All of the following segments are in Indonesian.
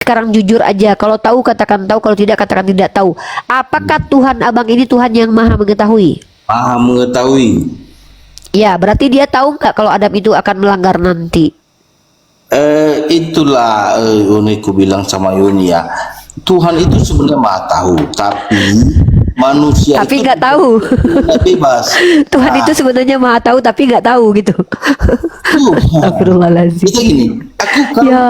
sekarang jujur aja. Kalau tahu katakan tahu, kalau tidak katakan tidak tahu. Apakah Tuhan abang ini Tuhan yang maha mengetahui? Maha mengetahui. Ya, berarti dia tahu nggak kalau Adam itu akan melanggar nanti? Itulah Yuni ku bilang sama Yuni ya. Tuhan itu sebenarnya maha tahu, tapi manusia Tapi itu nggak tahu. tidak bebas. Tuhan itu sebenarnya maha tahu tapi nggak tahu gitu. Astagfirullahaladzim. Kita gini, aku kalau Ya,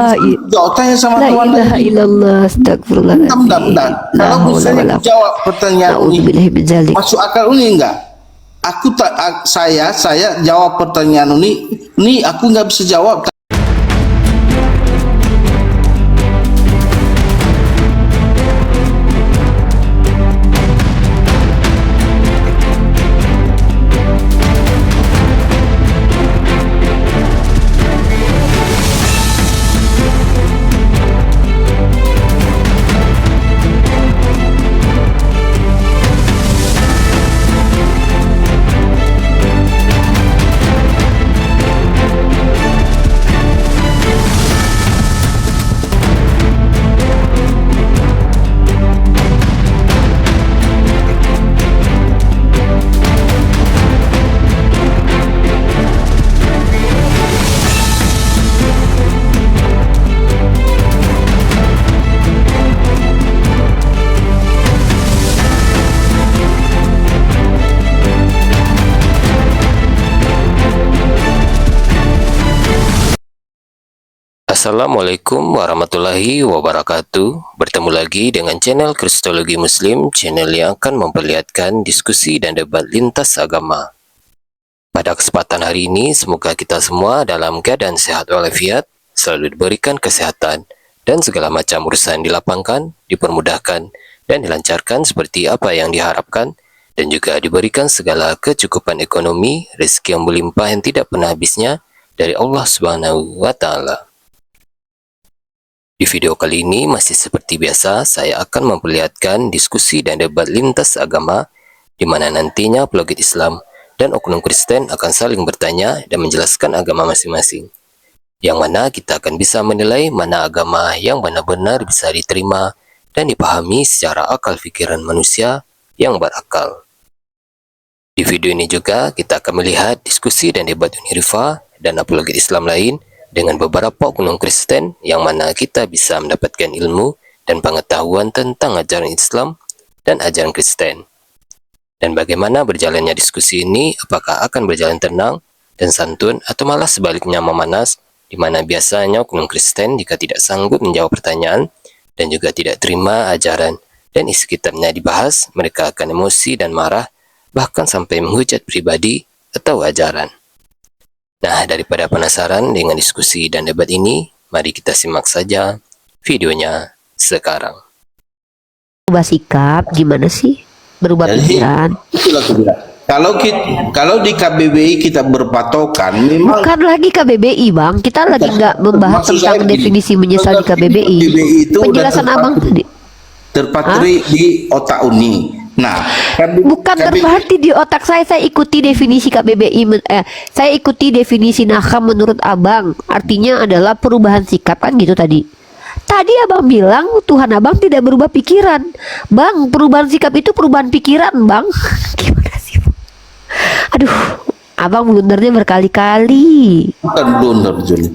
jawab tanya sama la Tuhan ilaha lagi. illallah, astagfirullahaladzim. Bentar. La Kalau haula misalnya wala aku jawab pertanyaan ini, Na'udzubillahi min dzalik. masuk akal ini enggak? Aku tak, saya jawab pertanyaan ini aku nggak bisa jawab. Assalamualaikum warahmatullahi wabarakatuh. Bertemu lagi dengan channel Kristologi Muslim, channel yang akan memperlihatkan diskusi dan debat lintas agama. Pada kesempatan hari ini, semoga kita semua dalam keadaan sehat walafiat, selalu diberikan kesehatan, dan segala macam urusan dilapangkan, dipermudahkan, dan dilancarkan seperti apa yang diharapkan, dan juga diberikan segala kecukupan ekonomi, rezeki yang berlimpah yang tidak pernah habisnya dari Allah Subhanahu wa Ta'ala. Di video kali ini masih seperti biasa, saya akan memperlihatkan diskusi dan debat lintas agama di mana nantinya apologet Islam dan oknum Kristen akan saling bertanya dan menjelaskan agama masing-masing. Yang mana kita akan bisa menilai mana agama yang benar-benar bisa diterima dan dipahami secara akal pikiran manusia yang berakal. Di video ini juga kita akan melihat diskusi dan debat Unirifa dan apologet Islam lain dengan beberapa oknum Kristen yang mana kita bisa mendapatkan ilmu dan pengetahuan tentang ajaran Islam dan ajaran Kristen. Dan bagaimana berjalannya diskusi ini, apakah akan berjalan tenang dan santun atau malah sebaliknya memanas, di mana biasanya oknum Kristen jika tidak sanggup menjawab pertanyaan dan juga tidak terima ajaran dan isi kitabnya dibahas, mereka akan emosi dan marah, bahkan sampai menghujat pribadi atau ajaran. Nah, daripada penasaran dengan diskusi dan debat ini, mari kita simak saja videonya sekarang. Berubah sikap gimana sih? Berubah pikiran. Itulah aku bilang. Kalau di KBBI kita berpatokan, memang Bukan lagi KBBI bang, kita lagi nggak membahas maksud saya tentang begini, definisi menyesal di KBBI. itu Penjelasan udah abang tadi. terpatri di otak Uni. Nah, Bukan berarti di otak saya ikuti definisi KBBI, saya ikuti definisi Naham menurut abang, artinya adalah perubahan sikap kan gitu tadi. Tadi abang bilang Tuhan abang tidak berubah pikiran, bang. Perubahan sikap itu perubahan pikiran, bang. Gimana sih? Aduh, abang blundernya berkali-kali. bukan blunder Juli.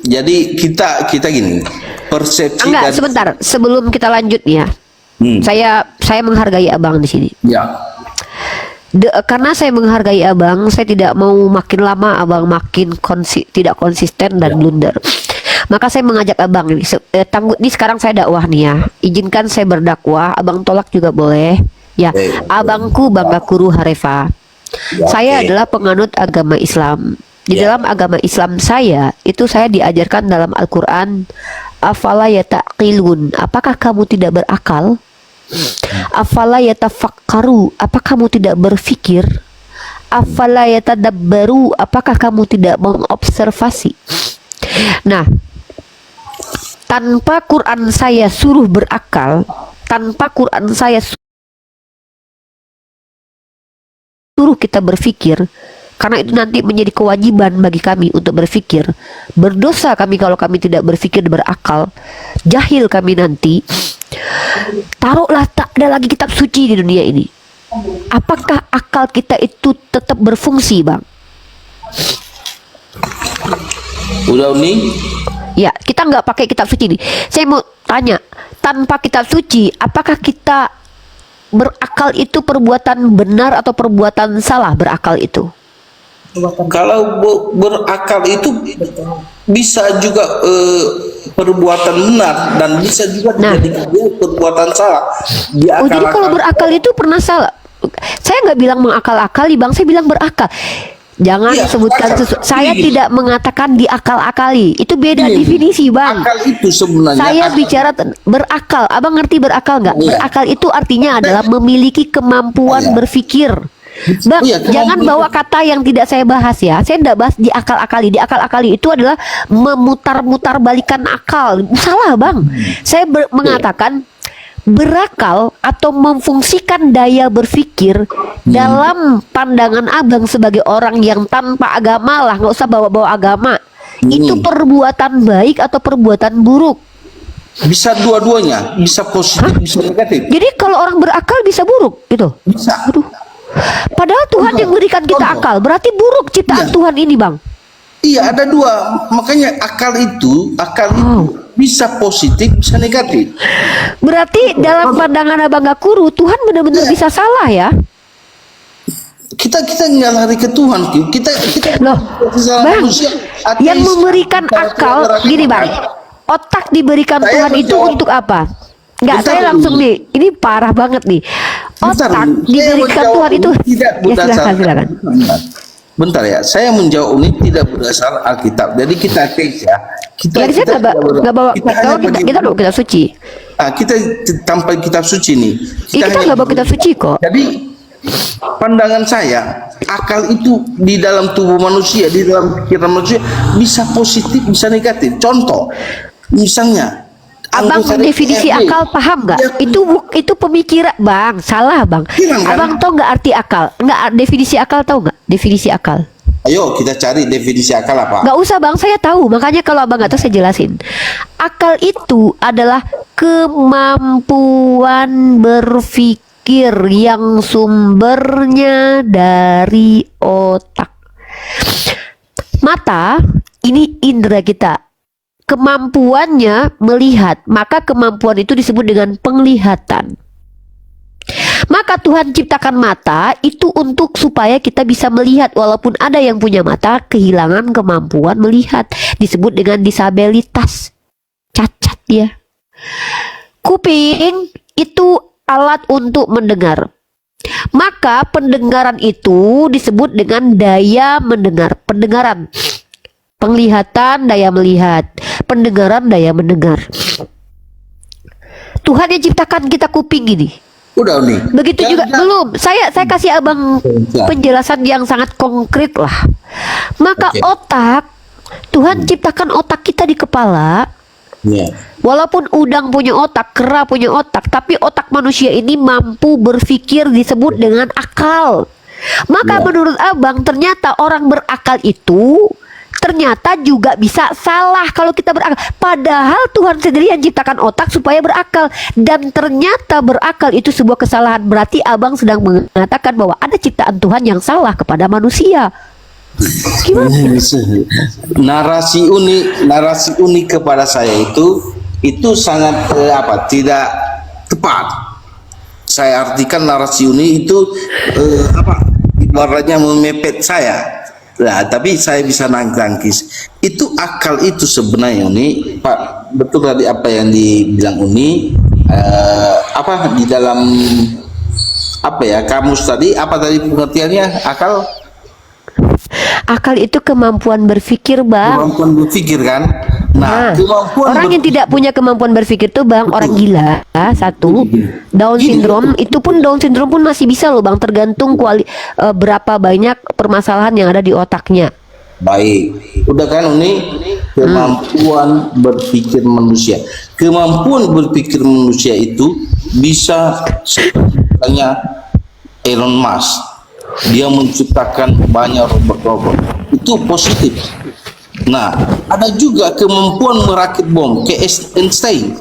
Jadi kita gini, persepsi Enggak, dan sebentar. Sebelum kita lanjut nih ya. Saya menghargai abang di sini. ya. Karena saya menghargai abang, saya tidak mau makin lama abang makin tidak konsisten dan blunder. Maka saya mengajak abang ini, ini sekarang saya dakwah nih ya. Izinkan saya berdakwah, abang tolak juga boleh. Ya, abangku Bangga Kuru Harefa. Saya adalah penganut agama Islam. Di dalam agama Islam saya, itu saya diajarkan dalam Al-Quran, afala yataqilun, apakah kamu tidak berakal? Afala yatafakkaru, apakah kamu tidak berfikir? Afala yatadabbaru, apakah kamu tidak mengobservasi? Nah, tanpa Quran saya suruh berakal, tanpa Quran saya suruh kita berfikir, Karena itu nanti menjadi kewajiban bagi kami untuk berpikir. Berdosa kami kalau kami tidak berpikir berakal. Jahil kami nanti. Taruhlah tak ada lagi kitab suci di dunia ini. Apakah akal kita itu tetap berfungsi, Bang? Udah Uni? Ya, kita nggak pakai kitab suci nih. Saya mau tanya, tanpa kitab suci, apakah kita berakal itu perbuatan benar atau perbuatan salah berakal itu? Kalau berakal itu bisa juga perbuatan benar dan bisa juga dijadikan dia perbuatan salah. Oh, jadi kalau berakal itu pernah salah? Saya nggak bilang mengakal-akali, Bang. Saya bilang berakal. Jangan Iya, sebutkan akal. saya Gini. tidak mengatakan diakal-akali. Itu beda Gini. definisi, Bang. Akal itu sebenarnya Saya akal. bicara berakal. Abang ngerti berakal nggak? Iya. Berakal itu artinya adalah memiliki kemampuan Iya. berpikir. Bang, Iya, jangan kemampuan bawa kata yang tidak saya bahas ya. Saya tidak bahas diakal-akali. Diakal-akali itu adalah memutar-mutar balikan akal. Salah, Bang. Saya mengatakan berakal atau memfungsikan daya berpikir dalam pandangan abang sebagai orang yang tanpa agama lah, nggak usah bawa-bawa agama. Itu perbuatan baik atau perbuatan buruk? Bisa dua-duanya, bisa positif, bisa negatif. Jadi kalau orang berakal bisa buruk gitu? Bisa. Aduh. Padahal Tuhan yang berikan kita akal, berarti buruk ciptaan Iya. Tuhan ini, Bang. Iya, ada dua. Makanya akal itu bisa positif, bisa negatif. Berarti dalam pandangan abang Gakuru, Tuhan benar-benar Iya. bisa salah ya? Kita nggak lari ke Tuhan, kita Loh, kesalahan Bang, manusia. Ateis, yang memberikan cara akal, beragama. gini Bang, otak diberikan Saya Tuhan itu menjawab. untuk apa? Enggak, Bentar saya dulu. langsung nih, ini parah banget nih. Bentar Otak dulu. Saya diberikan menjawab Tuhan itu, ini tidak ya berdasar. silakan. Bentar ya, saya menjawab ini tidak berdasar Alkitab. Jadi kita ateis ya. Ya, saya nggak bawa, hanya kita bawa kitab suci. kita tanpa kitab suci nih. Kita hanya nggak bawa kitab suci kok. Jadi pandangan saya, akal itu di dalam tubuh manusia, di dalam pikiran manusia bisa positif, bisa negatif. Contoh, misalnya, Abang anggota definisi DPRD, akal paham nggak? dia- Itu pemikiran, Bang. Salah, Bang. Pikiran, kan? Abang tahu nggak arti akal? Nggak, definisi akal tahu nggak? Definisi akal. Ayo kita cari definisi akal apa? Nggak usah, Bang. Saya tahu. Makanya kalau abang nggak tahu saya jelasin. Akal itu adalah kemampuan berpikir yang sumbernya dari otak. Mata ini indera kita. Kemampuannya melihat, maka kemampuan itu disebut dengan penglihatan. Maka Tuhan ciptakan mata itu untuk supaya kita bisa melihat, walaupun ada yang punya mata kehilangan kemampuan melihat, disebut dengan disabilitas, cacat dia. Kuping itu alat untuk mendengar. Maka pendengaran itu disebut dengan daya mendengar, pendengaran. Penglihatan, daya melihat. Pendengaran, daya mendengar. Tuhan yang ciptakan kita kuping ini. Udah nih. Begitu juga belum. Saya kasih abang Ya. penjelasan yang sangat konkret lah. Maka Oke. otak, Tuhan ciptakan otak kita di kepala. Ya. Walaupun udang punya otak, kera punya otak, tapi otak manusia ini mampu berpikir, disebut dengan akal. Maka Ya. menurut abang ternyata orang berakal itu ternyata juga bisa salah kalau kita berakal. Padahal Tuhan sendiri yang ciptakan otak supaya berakal. Dan ternyata berakal itu sebuah kesalahan. Berarti abang sedang mengatakan bahwa ada ciptaan Tuhan yang salah kepada manusia. Gimana? narasi unik kepada saya itu sangat tidak tepat. Saya artikan narasi unik itu ibaratnya memepet saya. Nah, tapi saya bisa nangkis. Itu akal itu sebenarnya Uni, Pak, betul tadi apa yang dibilang Uni, di dalam kamus tadi, apa tadi pengertiannya akal? Akal itu kemampuan berpikir, Bang. Kemampuan berpikir kan? Nah, kemampuan orang yang tidak punya kemampuan berpikir tuh, Bang, orang gila. Satu, Down syndrome, itu pun Down syndrome pun masih bisa loh, Bang, tergantung berapa banyak permasalahan yang ada di otaknya. Baik, udah kan Uni, kemampuan berpikir manusia. Kemampuan berpikir manusia itu bisa seperti Elon Musk. dia menciptakan banyak robot-robot, itu positif. Nah, ada juga kemampuan merakit bom, kayak Einstein,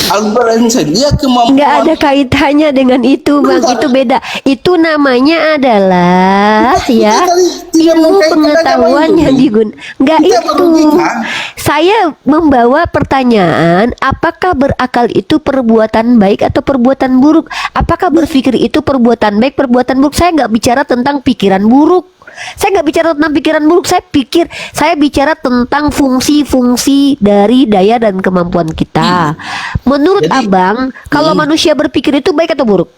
Albert Einstein, dia Nggak kemampuan. ada kaitannya dengan itu, Bang. Itu beda. Itu namanya adalah ya Tidak ilmu mengkaitkan pengetahuan agama yang itu. digunakan. Nggak Kita itu. merugikan. Saya membawa pertanyaan, apakah berakal itu perbuatan baik atau perbuatan buruk? Apakah berpikir itu perbuatan baik, perbuatan buruk? Saya nggak bicara tentang pikiran buruk. Saya nggak bicara tentang pikiran buruk. Saya bicara tentang fungsi-fungsi dari daya dan kemampuan kita. Menurut Jadi, Abang, kalau manusia berpikir itu baik atau buruk?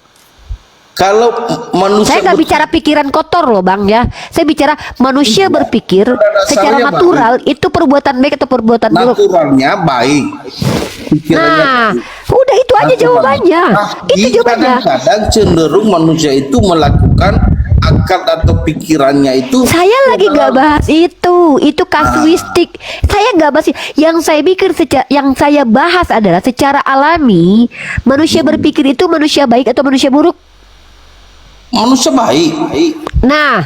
Kalau manusia Saya nggak bicara pikiran kotor loh, Bang, ya. Saya bicara manusia berpikir pada secara dasarnya natural itu perbuatan baik atau perbuatan buruk. naturalnya baik, pikirannya Nah, baik. udah itu aja Naturalnya. jawabannya. Itu Tapi jawabannya. kadang-kadang cenderung manusia itu melakukan akal atau pikirannya itu. Saya lagi nggak bahas itu kasuistik. Saya nggak bahas. Yang saya pikir, yang saya bahas adalah secara alami manusia berpikir itu manusia baik atau manusia buruk. Manusia baik. Nah,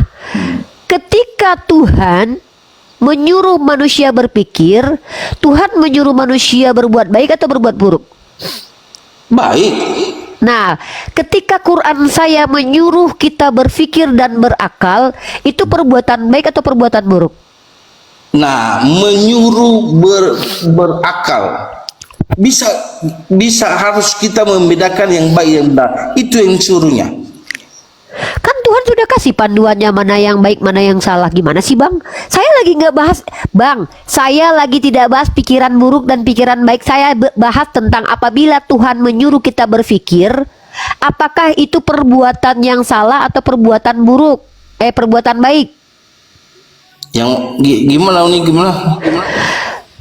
ketika Tuhan menyuruh manusia berpikir, Tuhan menyuruh manusia berbuat baik atau berbuat buruk. Baik. Nah, ketika Quran saya menyuruh kita berpikir dan berakal, itu perbuatan baik atau perbuatan buruk? Nah, menyuruh berakal. Bisa harus kita membedakan yang baik yang benar. Itu yang suruhnya. Kan Tuhan sudah kasih panduannya mana yang baik, mana yang salah. Gimana sih, Bang? Saya lagi nggak bahas, Bang. Saya lagi tidak bahas pikiran buruk dan pikiran baik. Saya bahas tentang apabila Tuhan menyuruh kita berpikir, apakah itu perbuatan yang salah atau perbuatan buruk? Perbuatan baik. Yang gimana nih gimana?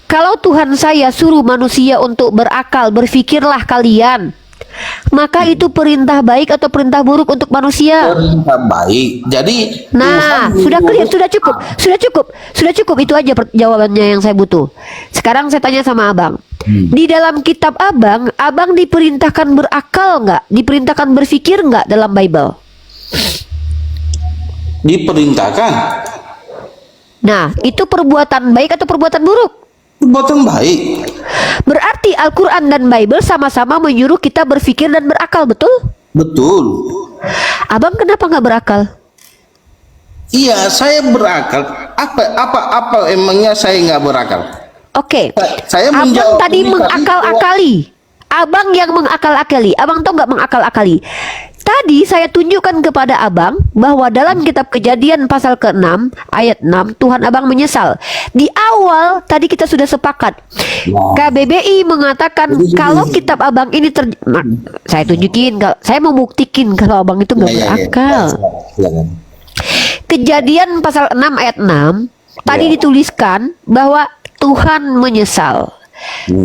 Kalau Tuhan saya suruh manusia untuk berakal, berpikirlah kalian, maka itu perintah baik atau perintah buruk untuk manusia? Perintah baik. Jadi Nah, Tuhan sudah clear, menyuruh- sudah cukup. Itu aja jawabannya yang saya butuh. Sekarang saya tanya sama Abang. Di dalam kitab Abang, Abang diperintahkan berakal nggak? Diperintahkan berpikir nggak dalam Bible? diperintahkan Nah, itu perbuatan baik atau perbuatan buruk? perbuatan baik. Berarti Al-Quran dan Bible sama-sama menyuruh kita berpikir dan berakal, betul? Betul. Abang kenapa nggak berakal? Iya, saya berakal. Apa emangnya saya nggak berakal? Oke, Saya Abang menjawab tadi ini mengakal-akali. Abang yang mengakal-akali. Abang tahu nggak mengakal-akali? Tadi saya tunjukkan kepada Abang bahwa dalam kitab Kejadian pasal ke-6 ayat 6 Tuhan Abang menyesal. Di awal tadi kita sudah sepakat. Wow. KBBI mengatakan kalau kitab Abang ini saya tunjukin, saya mau buktikin kalau Abang itu nggak berakal. Silakan. Kejadian pasal 6 ayat 6 tadi Ya. dituliskan bahwa Tuhan menyesal.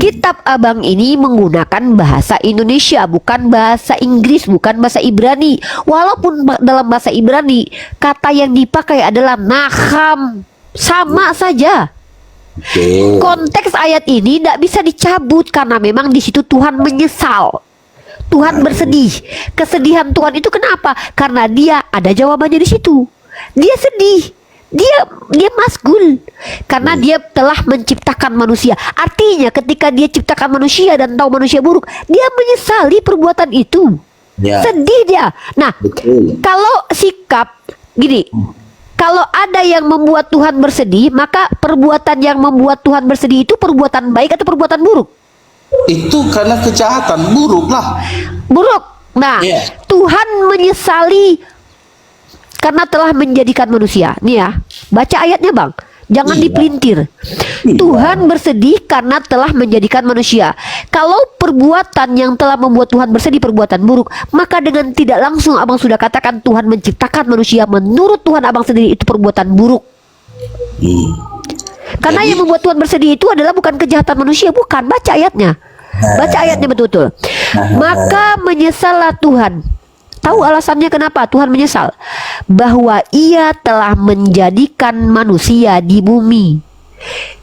Kitab Abang ini menggunakan bahasa Indonesia, bukan bahasa Inggris, bukan bahasa Ibrani. Walaupun dalam bahasa Ibrani kata yang dipakai adalah naham, sama saja. Oke. Konteks ayat ini tidak bisa dicabut karena memang di situ Tuhan menyesal. Tuhan bersedih. Kesedihan Tuhan itu kenapa? Karena dia ada jawabannya di situ. Dia sedih. Dia masgul karena dia telah menciptakan manusia. Artinya ketika dia ciptakan manusia dan tahu manusia buruk, dia menyesali perbuatan itu. Ya. Sedih dia. Nah, Betul. kalau sikap gini, kalau ada yang membuat Tuhan bersedih, maka perbuatan yang membuat Tuhan bersedih itu perbuatan baik atau perbuatan buruk? Itu karena kejahatan, buruk lah. Buruk. Nah, Iya. Tuhan menyesali karena telah menjadikan manusia. Nih ya, baca ayatnya, Bang. Jangan Iya. dipelintir. Iya. Tuhan bersedih karena telah menjadikan manusia. Kalau perbuatan yang telah membuat Tuhan bersedih perbuatan buruk, maka dengan tidak langsung Abang sudah katakan Tuhan menciptakan manusia. Menurut Tuhan Abang sendiri itu perbuatan buruk. Karena Jadi- yang membuat Tuhan bersedih itu adalah bukan kejahatan manusia, bukan. Baca ayatnya. Baca ayatnya betul-betul. Maka menyesallah Tuhan. Tahu alasannya kenapa Tuhan menyesal? Bahwa ia telah menjadikan manusia di bumi.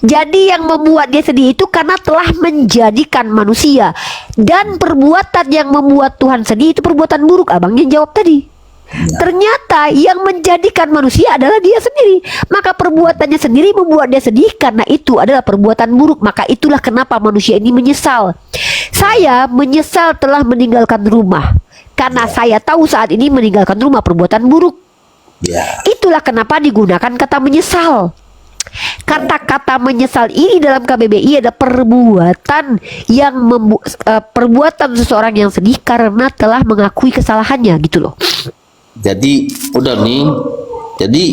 Jadi yang membuat dia sedih itu karena telah menjadikan manusia. Dan perbuatan yang membuat Tuhan sedih itu perbuatan buruk. Abangnya jawab tadi. Ternyata yang menjadikan manusia adalah dia sendiri. Maka perbuatannya sendiri membuat dia sedih, karena itu adalah perbuatan buruk. Maka itulah kenapa manusia ini menyesal. Saya menyesal telah meninggalkan rumah, karena saya tahu saat ini meninggalkan rumah perbuatan buruk. Ya. Itulah kenapa digunakan kata menyesal. Kata-kata menyesal ini dalam KBBI ada perbuatan yang perbuatan seseorang yang sedih karena telah mengakui kesalahannya, gitu loh. Jadi udah nih. Jadi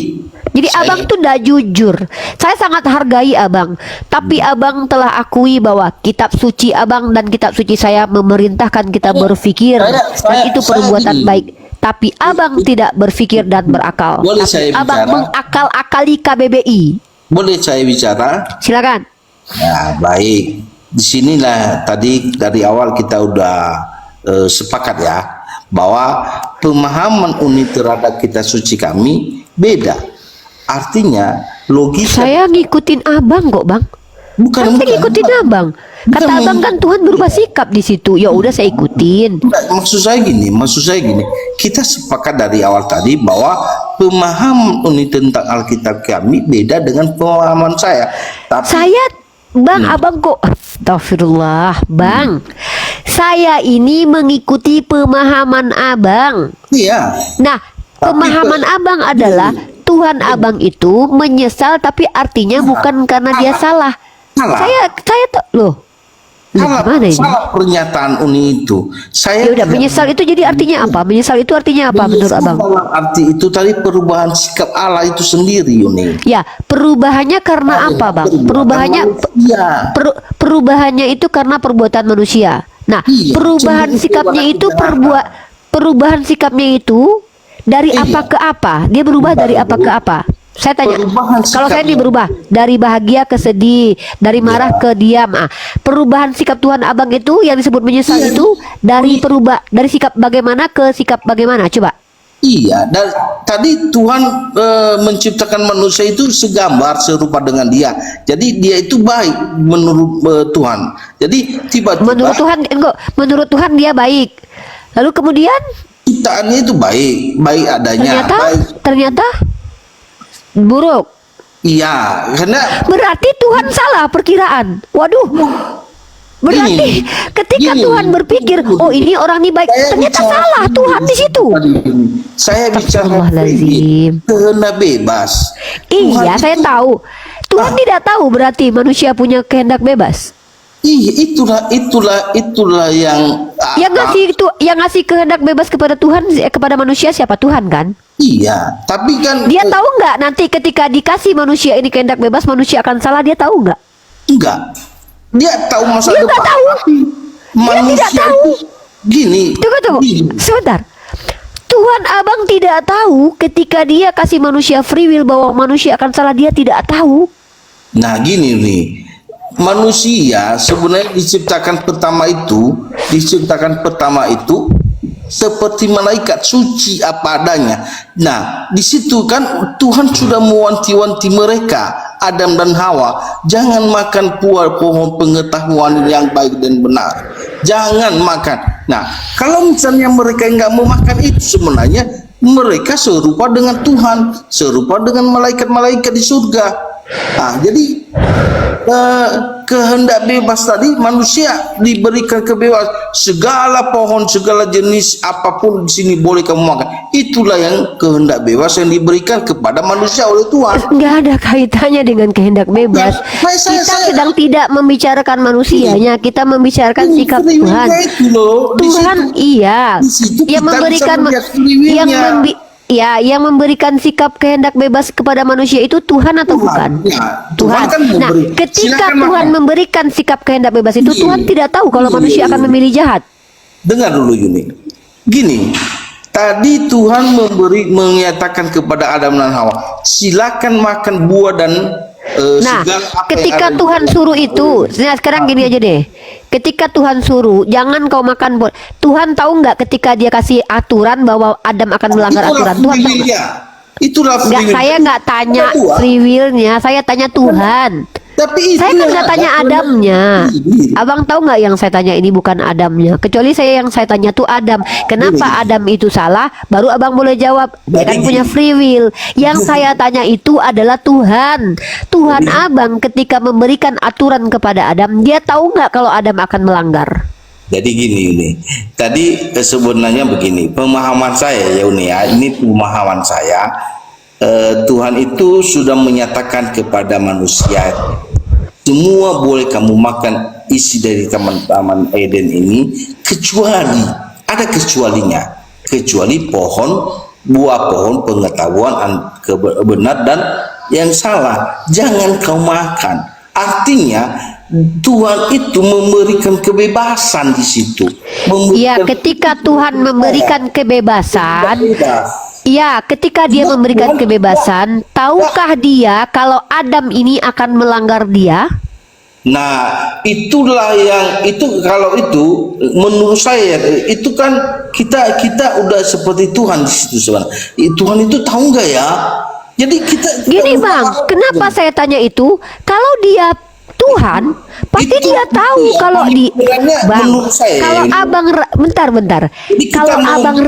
Abang tuh tidak jujur. Saya sangat hargai abang, tapi abang telah akui bahwa kitab suci abang dan kitab suci saya memerintahkan kita berpikir, dan itu perbuatan gini. baik. Tapi abang tidak berpikir dan berakal. Boleh Tapi saya abang bicara? mengakal-akali KBBI. Boleh saya bicara? Silakan. Ya, baik. Disinilah tadi dari awal kita udah sepakat ya, bahwa pemahaman Uni terhadap kitab suci kami beda. Artinya logika. Saya ngikutin abang kok, bang. Bukan, Saya ngikutin abang. Kata Bukan, abang kan Tuhan berubah sikap di situ. Ya udah saya ikutin. Enggak, maksud saya gini, kita sepakat dari awal tadi bahwa pemahaman Uni tentang Alkitab kami beda dengan pemahaman saya. Tapi Saya, bang, abang kok, astagfirullah, bang. Saya ini mengikuti pemahaman abang. iya, Nah, Tapi pemahaman abang adalah Tuhan abang itu menyesal, tapi artinya bukan karena dia salah. Salah. Saya loh, gimana ini? salah pernyataan Uni itu. Saya Ya udah, tidak- menyesal itu jadi artinya apa? Menyesal itu artinya apa menurut menyesal abang? dalam arti itu tadi perubahan sikap Allah itu sendiri, Uni. Ya, perubahannya karena apa, bang? Perubahannya Iya. perubahannya itu karena perbuatan manusia. Nah, Iya, perubahan cenderung sikapnya perubahan itu kebenaran. perubahan sikapnya itu dari Iya. apa ke apa? Dia berubah dari apa ke apa? Saya tanya, Perubahan kalau saya ini sikapnya. berubah dari bahagia ke sedih, dari marah ke diam. Perubahan sikap Tuhan abang itu yang disebut menyesal Iya. itu dari dari sikap bagaimana ke sikap bagaimana? Coba. Iya, dan tadi Tuhan menciptakan manusia itu segambar serupa dengan Dia. Jadi Dia itu baik menurut Tuhan. Jadi tiba-tiba Menurut Tuhan dia baik. Lalu kemudian ciptaannya itu baik adanya. ternyata buruk. Iya, karena Berarti Tuhan salah perkiraan. Waduh. Berarti ketika Gini. Tuhan berpikir, oh ini orang ini baik, saya ternyata bicara salah Tuhan di situ. Saya bicara Astagfirullahaladzim. kehendak bebas. Iya, Tuhan saya itu- tahu. Tuhan tidak tahu berarti manusia punya kehendak bebas. Iya, itulah yang Yang ngasih kehendak bebas kepada Tuhan, kepada manusia siapa? Tuhan kan? Iya, tapi kan Dia tahu nggak nanti ketika dikasih manusia ini kehendak bebas, manusia akan salah, dia tahu nggak? enggak. Dia tahu masa Dia depan. nggak tahu. Manusia tidak tahu. itu gini. Tunggu, gini. sebentar. Tuhan abang tidak tahu ketika dia kasih manusia free will bahwa manusia akan salah, dia tidak tahu. Nah, gini nih. Manusia sebenarnya diciptakan pertama itu seperti malaikat suci apa adanya. Nah, di situ kan Tuhan sudah mewanti-wanti mereka, Adam dan Hawa, jangan makan pohon pengetahuan yang baik dan benar. Jangan makan. Nah, kalau misalnya mereka nggak mau makan itu, sebenarnya mereka serupa dengan Tuhan, serupa dengan malaikat-malaikat di surga. Nah, jadi kehendak bebas tadi, manusia diberikan kebebasan, segala pohon, segala jenis apapun di sini boleh kamu makan. Itulah yang kehendak bebas yang diberikan kepada manusia oleh Tuhan. Nggak ada kaitannya dengan kehendak bebas. Nah, Kita sedang tidak membicarakan manusianya, kita membicarakan sikap Free will-nya Tuhan. itu loh, di Tuhan situ. iya di situ yang kita memberikan bisa melihat free will-nya. yang memberikan sikap kehendak bebas kepada manusia itu Tuhan atau bukan? Ya, Tuhan. kan Nah, memberi. ketika Silakan Tuhan makan. memberikan sikap kehendak bebas itu, Gini. Tuhan tidak tahu kalau manusia akan memilih jahat. Dengar dulu gini, tadi Tuhan menyatakan kepada Adam dan Hawa, silakan makan buah dan Nah, segala apa yang ketika ada di Tuhan dalam. suruh itu, nah sekarang gini aja deh. Ketika Tuhan suruh, jangan kau makan buah. Tuhan tahu nggak ketika dia kasih aturan bahwa Adam akan melanggar Itulah aturan? Tuhan free tahu nggak? will-nya. Itulah free Nggak, will. saya nggak tanya Tuhan. free will-nya, saya tanya Tuhan. Tapi itu Saya kan yang nggak tanya agak Adamnya. Gini, Abang tahu nggak yang saya tanya ini bukan Adamnya. Kecuali yang saya tanya tuh Adam. Kenapa Adam itu salah? Baru abang boleh jawab. Dia kan punya free will. Yang saya tanya itu adalah Tuhan. Tuhan abang ketika memberikan aturan kepada Adam, dia tahu nggak kalau Adam akan melanggar? jadi gini ini. Tadi sebenarnya begini, pemahaman saya ya Uni ya, ini pemahaman saya. Tuhan itu sudah menyatakan kepada manusia, semua boleh kamu makan isi dari taman-taman Eden ini, kecuali ada kecualinya, kecuali buah pohon pengetahuan benar dan yang salah, jangan kau makan. Artinya Tuhan itu memberikan kebebasan di situ. Ya, ketika Tuhan memberikan kebebasan, ya, ketika dia memberikan kebebasan, tahukah dia kalau Adam ini akan melanggar dia? Nah, itulah yang itu, kalau itu menurut saya itu kan kita udah seperti Tuhan di situ sebenarnya. Tuhan itu tahu nggak ya? Jadi kita Gini bang, kenapa saya tanya itu? Kalau dia Tuhan, pasti Itu- dia tahu itu ya, kalau di pemikirannya bang. menurut saya Kalau ini- abang bentar. Jadi kita Kalau mau- abang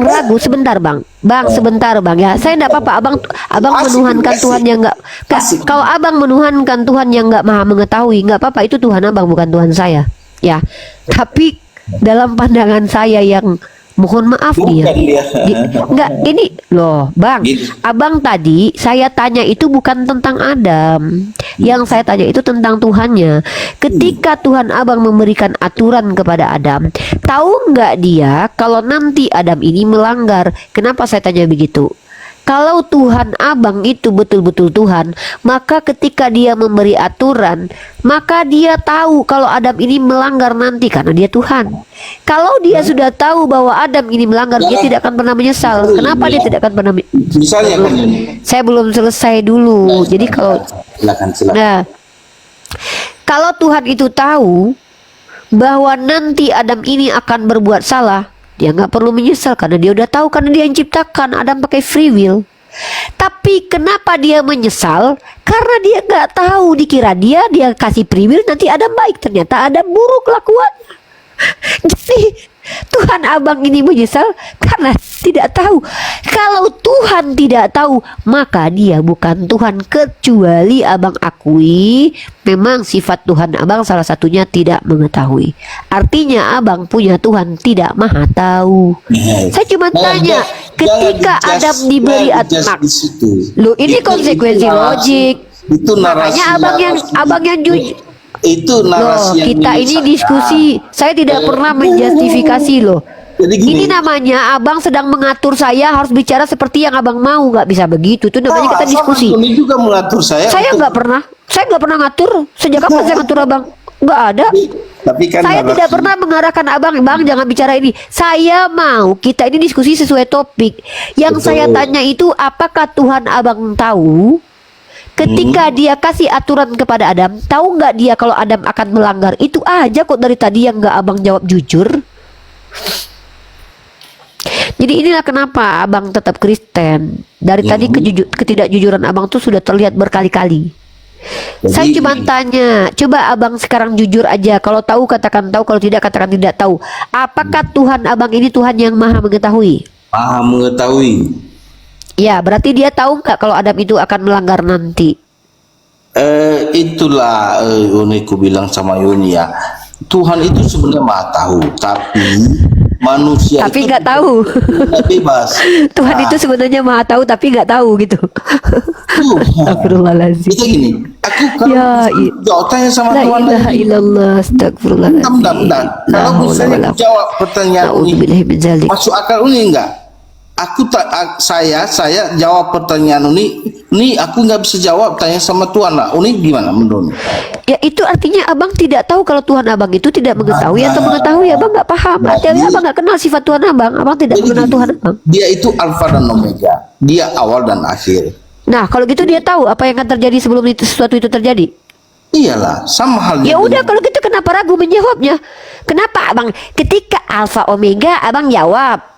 ragu, sebentar bang. Bang, sebentar bang ya. Saya enggak apa-apa. Abang Asik, menuhankan asik. Tuhan yang enggak. Asik. Kalau abang menuhankan Tuhan yang enggak maha mengetahui, enggak apa-apa. Itu Tuhan abang, bukan Tuhan saya. Ya. Tapi dalam pandangan saya yang mohon maaf nih ya. Bukan dia. Enggak, ini loh, Bang. Gitu. Abang tadi saya tanya itu bukan tentang Adam. Yang saya tanya itu tentang Tuhannya. Ketika Tuhan abang memberikan aturan kepada Adam, tahu nggak dia kalau nanti Adam ini melanggar? Kenapa saya tanya begitu? Kalau Tuhan abang itu betul-betul Tuhan, maka ketika dia memberi aturan, maka dia tahu kalau Adam ini melanggar nanti karena dia Tuhan. Kalau dia sudah tahu bahwa Adam ini melanggar, dia tidak akan pernah menyesal. Kenapa dia tidak akan pernah Misalnya kan ini. Saya belum selesai dulu. Jadi kalau silakan. nah, kalau Tuhan itu tahu bahwa nanti Adam ini akan berbuat salah, dia nggak perlu menyesal karena dia udah tahu, karena dia yang ciptakan Adam pakai free will. Tapi kenapa dia menyesal? Karena dia nggak tahu, dikira dia kasih free will nanti Adam baik, ternyata Adam buruk lakuannya. Jadi Tuhan abang ini menyesal karena tidak tahu. Kalau Tuhan tidak tahu, maka dia bukan Tuhan. Kecuali abang akui memang sifat Tuhan abang salah satunya tidak mengetahui. Artinya abang punya Tuhan tidak maha tahu. Saya cuma tanya, ketika Adam diberi di situ. Loh, ini konsekuensi logik. Itu narasi. Makanya abang yang jujur. Itu narasi Loh, yang kita ini menyesatkan. diskusi. Saya tidak pernah menjustifikasi loh. Jadi gini. Ini namanya abang sedang mengatur saya harus bicara seperti yang abang mau, nggak bisa begitu. Itu namanya kita diskusi. Ini juga mengatur saya. Saya untuk- nggak pernah, ngatur. Sejak kapan saya ngatur abang? Nggak ada. Tapi kan Saya narasi- tidak pernah mengarahkan abang, bang jangan bicara ini. Saya mau kita ini diskusi sesuai topik. Yang Betul. saya tanya itu, apakah Tuhan abang tahu? Ketika dia kasih aturan kepada Adam, tahu nggak dia kalau Adam akan melanggar? Itu aja kok dari tadi yang nggak abang jawab jujur. Jadi inilah kenapa abang tetap Kristen. Dari tadi ketidakjujuran abang tuh sudah terlihat berkali-kali. Jadi- Saya cuma tanya, coba abang sekarang jujur aja. Kalau tahu katakan tahu, kalau tidak katakan tidak tahu. Apakah Tuhan abang ini Tuhan yang maha mengetahui? Maha mengetahui. Ya, berarti dia tahu nggak kalau Adam itu akan melanggar nanti? Itulah Yuni, ku bilang sama Yuni ya, Tuhan itu sebenarnya maha tahu, tapi manusia Tapi itu nggak tahu. tidak bebas. Tuhan itu sebenarnya maha tahu tapi nggak tahu gitu. Astagfirullahaladzim. Kita gini, aku kalau Ya, jawab tanya sama La Tuhan ilaha lagi. illallah, astagfirullahaladzim. Bentar. Kalau misalnya jawab pertanyaan ini, Na'udzubillahi min dzalik. masuk akal ini enggak? Saya jawab pertanyaan ini aku nggak bisa jawab, tanya sama Tuhan lah. Ini gimana menurut? Ya itu artinya abang tidak tahu kalau Tuhan abang itu tidak mengetahui atau mengetahui, abang nggak paham. Artinya abang nggak kenal sifat Tuhan abang tidak Jadi mengenal gini, Tuhan abang. Dia itu alfa dan omega, dia awal dan akhir. Nah kalau gitu dia tahu apa yang akan terjadi sebelum sesuatu itu terjadi. Iyalah, sama halnya. Ya udah dengan- kalau gitu kenapa ragu menjawabnya? Kenapa abang ketika alfa omega abang jawab?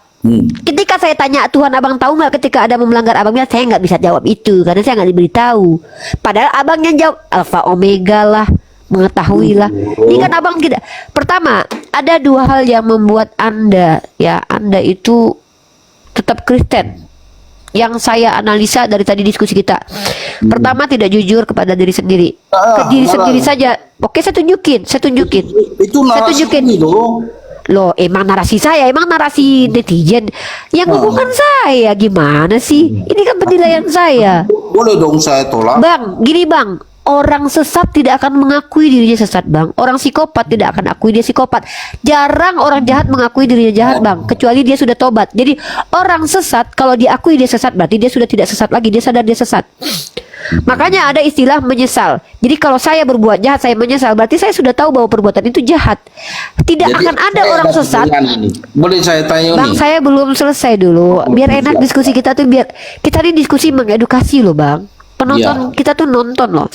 Ketika saya tanya Tuhan, abang tahu nggak ketika ada melanggar, abang bilang saya nggak bisa jawab itu karena saya nggak diberitahu. Padahal abang yang jawab alfa omega lah, mengetahui lah. Ini kan abang tidak. Pertama, ada dua hal yang membuat anda itu tetap Kristen. Yang saya analisa dari tadi diskusi kita. Pertama, tidak jujur kepada diri sendiri. Ke diri sendiri saja. Oke, saya tunjukin. Itu narasi ini loh. Loh, emang narasi saya, emang narasi netizen yang ngomongkan saya gimana sih? Ini kan penilaian saya. Boleh dong saya tolak. Bang, gini bang, orang sesat tidak akan mengakui dirinya sesat bang. Orang psikopat tidak akan akui dia psikopat. Jarang orang jahat mengakui dirinya jahat bang, kecuali dia sudah tobat. Jadi orang sesat kalau diakui dia sesat berarti dia sudah tidak sesat lagi, dia sadar dia sesat. Makanya ada istilah menyesal. Jadi kalau saya berbuat jahat saya menyesal, berarti saya sudah tahu bahwa perbuatan itu jahat. Tidak Jadi, akan ada saya orang sesat. ini. Boleh saya tanya Bang, nih? saya belum selesai dulu. Biar enak diskusi kita tuh, biar kita ini diskusi mengedukasi loh bang. Penonton kita tuh nonton loh.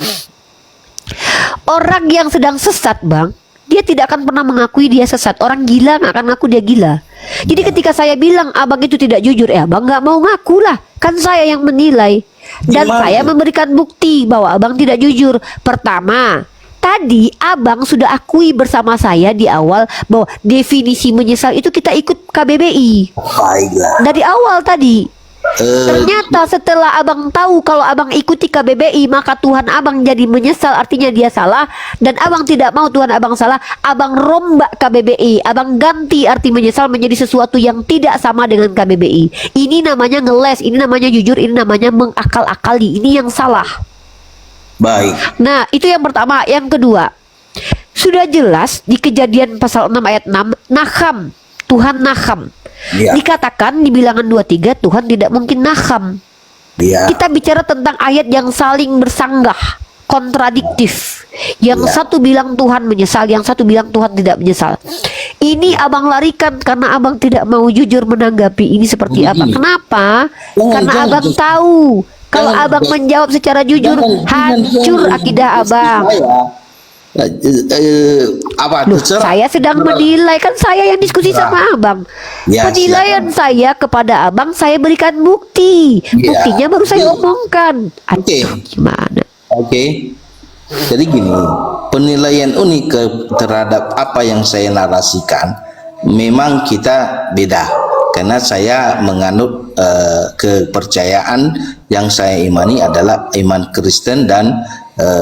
Orang yang sedang sesat bang, dia tidak akan pernah mengakui dia sesat. Orang gila nggak akan ngaku dia gila. Jadi ketika saya bilang abang itu tidak jujur, abang nggak mau ngaku lah. Kan saya yang menilai. Dan Gimana? saya memberikan bukti bahwa abang tidak jujur. Pertama, tadi abang sudah akui bersama saya di awal bahwa definisi menyesal itu kita ikut KBBI. Baiklah. Dari awal tadi. Ternyata setelah abang tahu kalau abang ikuti KBBI, maka Tuhan abang jadi menyesal, artinya dia salah. Dan abang tidak mau Tuhan abang salah, abang rombak KBBI. Abang ganti arti menyesal menjadi sesuatu yang tidak sama dengan KBBI. Ini namanya ngeles, ini namanya jujur, ini namanya mengakal-akali. Ini yang salah. Baik. Nah, itu yang pertama. Yang kedua, sudah jelas di Kejadian pasal 6 ayat 6, Naham, Tuhan Naham. Ya. Dikatakan di Bilangan 23 Tuhan tidak mungkin Naham. Ya. Kita bicara tentang ayat yang saling bersanggah, kontradiktif. Yang Ya. satu bilang Tuhan menyesal, yang satu bilang Tuhan tidak menyesal. Ini abang larikan karena abang tidak mau jujur menanggapi ini seperti apa. Begini. Kenapa? Karena Jangan, abang jangan. tahu kalau Jangan, abang jangan. menjawab secara jujur, hancur akidah abang. Apa Loh, terserah. saya sedang menilai, kan saya yang diskusi Terserah. sama abang. Ya, Penilaian silakan. saya kepada abang, saya berikan bukti. Ya. Buktinya baru saya omongkan. Oke. Aduh, gimana? Oke. Jadi gini, penilaian unik terhadap apa yang saya narasikan memang kita beda. Karena saya menganut kepercayaan yang saya imani adalah iman Kristen dan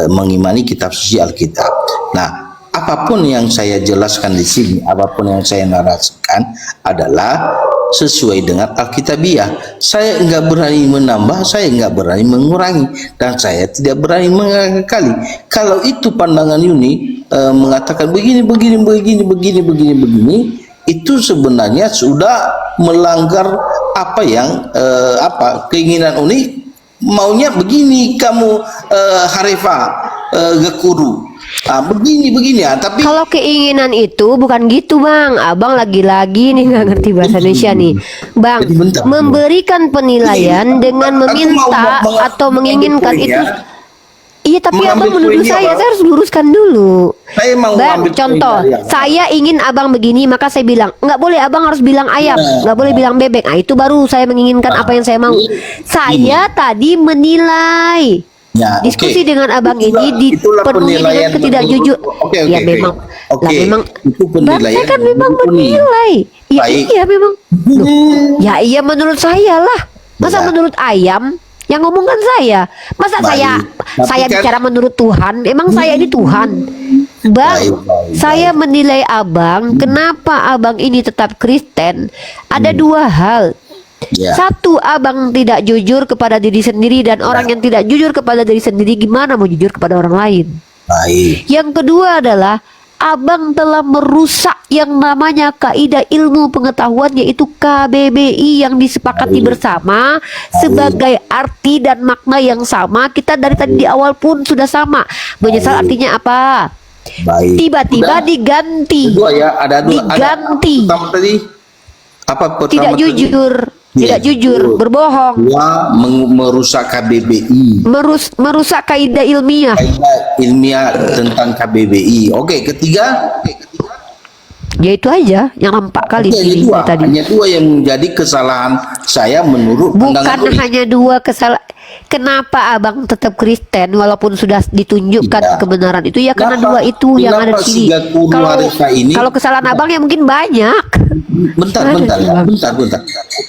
mengimani kitab suci Alkitab. Nah, apapun yang saya jelaskan di sini, apapun yang saya narasikan adalah sesuai dengan Alkitabiah. Saya enggak berani menambah, saya enggak berani mengurangi, dan saya tidak berani mengakali. Kalau itu pandangan Yuni mengatakan begini, itu sebenarnya sudah melanggar apa yang keinginan Uni maunya begini kamu Harifa Gekuru begini ya, tapi Kalau keinginan itu bukan gitu bang. Abang lagi-lagi nih nggak ngerti bahasa Indonesia nih bang. Jadi bentar. Memberikan penilaian dengan Aku meminta mau atau mengambil menginginkan poinnya. itu. Iya, tapi Mengambil abang menuduh poinnya, saya Bang. harus luruskan dulu. Saya mau Bang, mengambil poin contoh, dari abang. saya ingin abang begini, maka saya bilang nggak boleh, abang harus bilang ayam, nggak boleh bilang bebek. Nah, itu baru saya menginginkan apa yang saya mau. Saya tadi menilai. Ya, Diskusi oke. dengan abang Itulah- ini itulah dipenuhi dengan penilaian ketidakjujur. Oke, Ya oke. memang, Oke. lah memang. Itu Bang, saya penilaian kan memang menurut Uni. menilai. Ya Baik. iya memang. Loh, ya iya menurut saya lah. Masa Ya. menurut ayam? Yang ngomongkan saya. Masa Baik. Tapi saya kan- bicara menurut Tuhan? Emang saya ini Tuhan? Bang, Baik, baik, saya menilai abang. Kenapa abang ini tetap Kristen? Ada dua hal. Ya. Satu, abang tidak jujur kepada diri sendiri, dan orang yang tidak jujur kepada diri sendiri gimana mau jujur kepada orang lain? Baik. Yang kedua adalah abang telah merusak yang namanya kaidah ilmu pengetahuan, yaitu KBBI yang disepakati bersama sebagai arti dan makna yang sama. Kita dari tadi di awal pun sudah sama. Menyesal artinya apa? Baik. Tiba-tiba Udah. diganti. Dua ya, ada dua. Diganti. Ada, pertama tadi apa pertama Tidak tadi? jujur, tidak Iya, jujur, betul. berbohong, Dua, merusak KBBI. merusak kaidah ilmiah. Kaidah ilmiah tentang KBBI. Oke, ketiga. Ya itu aja yang nampak kali Hanya ini dua, tadi. hanya dua yang menjadi kesalahan saya menurut pandangan Bukan Uni. hanya dua kesalahan. Kenapa abang tetap Kristen walaupun sudah ditunjukkan Iya. kebenaran itu? Ya karena Kenapa- dua itu yang ada kenapa di sini. Siga Kuru Kalau Harika ini? kalau kesalahan abang ya mungkin banyak. Bentar, bentar, ya. bentar.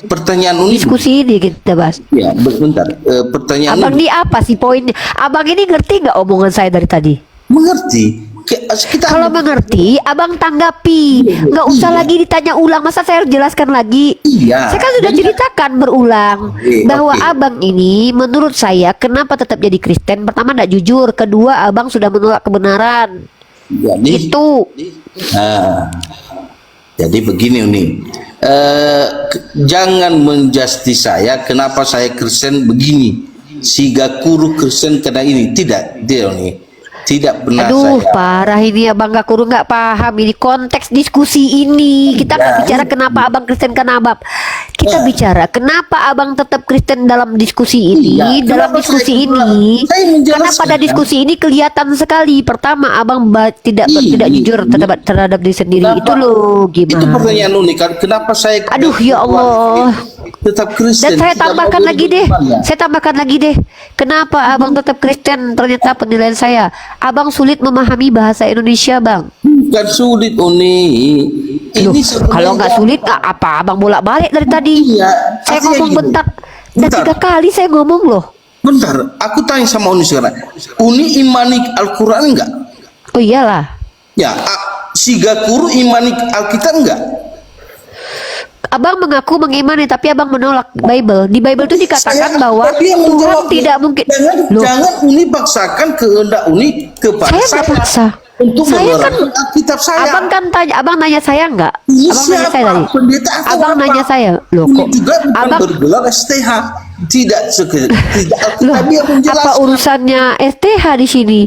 Pertanyaan Uni. Diskusi ini kita bahas. Ya, bentar. Pertanyaan Abang Uni. ini apa sih poinnya? Abang ini ngerti nggak omongan saya dari tadi? Mengerti. Kita Kalau mengerti, abang tanggapi. Nggak usah Iya. lagi ditanya ulang. Masa saya harus jelaskan lagi? Iya. Saya kan sudah Jadi- ceritakan berulang Oke, bahwa oke. abang ini, menurut saya, kenapa tetap jadi Kristen? Pertama, tidak jujur. Kedua, abang sudah menolak kebenaran. Jadi, Itu. nah, jadi begini Uni. Jangan menjustis saya kenapa saya Kristen begini. Siga Kuru Kristen karena ini. Tidak Uni. Tidak pernah Aduh, saya. parah ini abang gak kurung nggak paham ini konteks diskusi ini. Kita nggak Ya, bicara ini- kenapa abang Kristen karena abang. Kita Ya. bicara kenapa abang tetap Kristen dalam diskusi ini. Iya, Dalam kenapa diskusi saya ini, saya menjelaskan, karena pada kan? diskusi ini kelihatan sekali. Pertama, abang tidak Iya, jujur terhadap diri sendiri. Kenapa? Itu loh Itu gimana? pertanyaan unik kan. Kenapa saya Aduh, ya Allah. tetap Kristen? Dan saya tidak tambahkan mau lagi deh. berubah, ya? Saya tambahkan lagi deh. Kenapa abang tetap Kristen? Ternyata penilaian saya, abang sulit memahami bahasa Indonesia, bang. Bukan sulit Uni. Loh, Ini sebenarnya- kalau nggak sulit, apa abang bolak-balik dari tadi? Iya, Saya artinya ngomong gini. bentar. Dan Bentar. 3 kali saya ngomong loh. Bentar, aku tanya sama Uni sekarang. Uni imani Al-Quran enggak? Oh iyalah. Ya, Siga Kuru imani Alkitab enggak? Abang mengaku mengimani, tapi abang menolak Bible. Di Bible itu dikatakan Saya- bahwa tapi yang Tuhan menjawab, tidak mungkin. Loh, Jangan Uni paksakan kehendak Uni kepada saya nggak paksa. untuk Saya kan, menerangkan Alkitab saya. abang kan tanya, abang nanya saya nggak? Ini Abang nanya siapa? saya tadi. Pendeta atau Abang apa? nanya saya, loh Uni kok? juga bukan Abang, bergelar STH. Tidak tidak loh, Alkitab yang menjelaskan. apa urusannya STH di sini?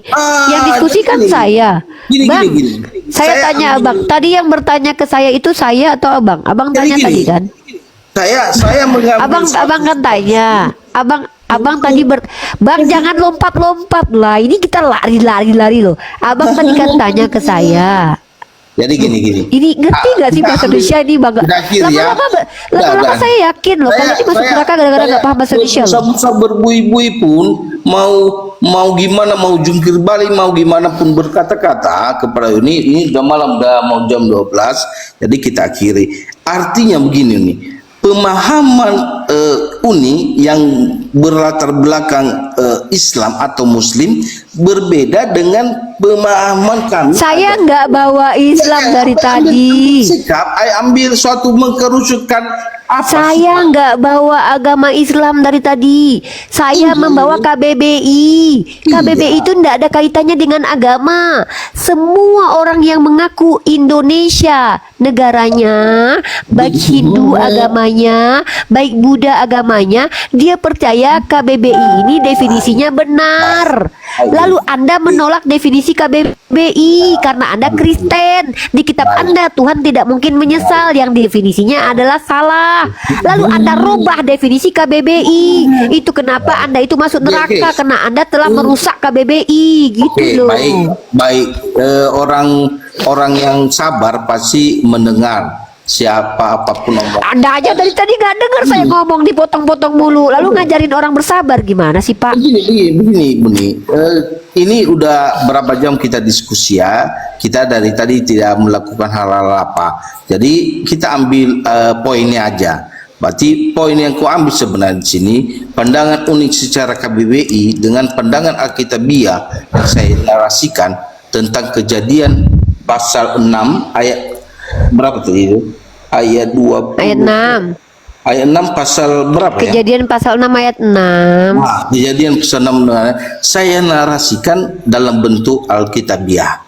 Yang diskusi kan gini. saya. Gini, Bang, gini. saya tanya ambil- abang. Tadi yang bertanya ke saya itu saya atau abang? Abang Jadi tanya gini, tadi kan? Saya mengambil Abang kan tanya. Abang tadi Bang jangan lompat-lompat lah. Ini kita lari loh. Abang tadi kan tanya ke saya. Jadi gini. Ini ngerti gak sih bahasa Indonesia ini bang? Terakhir ya. Lama-lama Udah. saya yakin loh. Kalau ini masuk neraka gara-gara nggak paham bahasa Indonesia loh. Susah berbui-bui pun mau gimana, mau jungkir balik, mau gimana pun berkata-kata kepada ini udah malam, udah mau jam 12. Jadi kita akhiri. Artinya begini nih. Pemahaman Uni yang berlatar belakang Islam atau Muslim berbeda dengan pemahaman kami. Saya nggak bawa Islam dari tadi. Sikap, ambil suatu mengkerucutkan apa? Saya nggak bawa agama Islam dari tadi. Saya membawa KBBI. KBBI itu nggak ada kaitannya dengan agama. Semua orang yang mengaku Indonesia negaranya, baik Hindu agamanya, baik Buddha agamanya, dia percaya KBBI ini definisinya benar. Lalu Anda menolak definisi KBBI karena Anda Kristen. Di kitab Anda Tuhan tidak mungkin menyesal, yang definisinya adalah salah. Lalu Anda rubah definisi KBBI. Itu kenapa Anda itu masuk neraka, karena Anda telah merusak KBBI. Gitu Oke, loh. baik. Orang yang sabar pasti mendengar siapa apapun ngomong. Anda aja dari tadi nggak dengar saya ngomong, dipotong-potong mulu. Lalu ngajarin orang bersabar gimana sih Pak? Begini, Buni. Ini udah berapa jam kita diskusi ya. Kita dari tadi tidak melakukan hal-hal apa. Jadi kita ambil poinnya aja. Berarti poin yang ku ambil sebenarnya di sini, pandangan unik secara KBBI dengan pandangan Alkitabiah yang saya narasikan tentang kejadian pasal 6 ayat berapa tadi itu? Ayat 20. Ayat 6. Ayat 6 pasal berapa ya? Kejadian pasal 6 ayat 6. Nah, kejadian pasal 6 saya narasikan dalam bentuk Alkitabiah.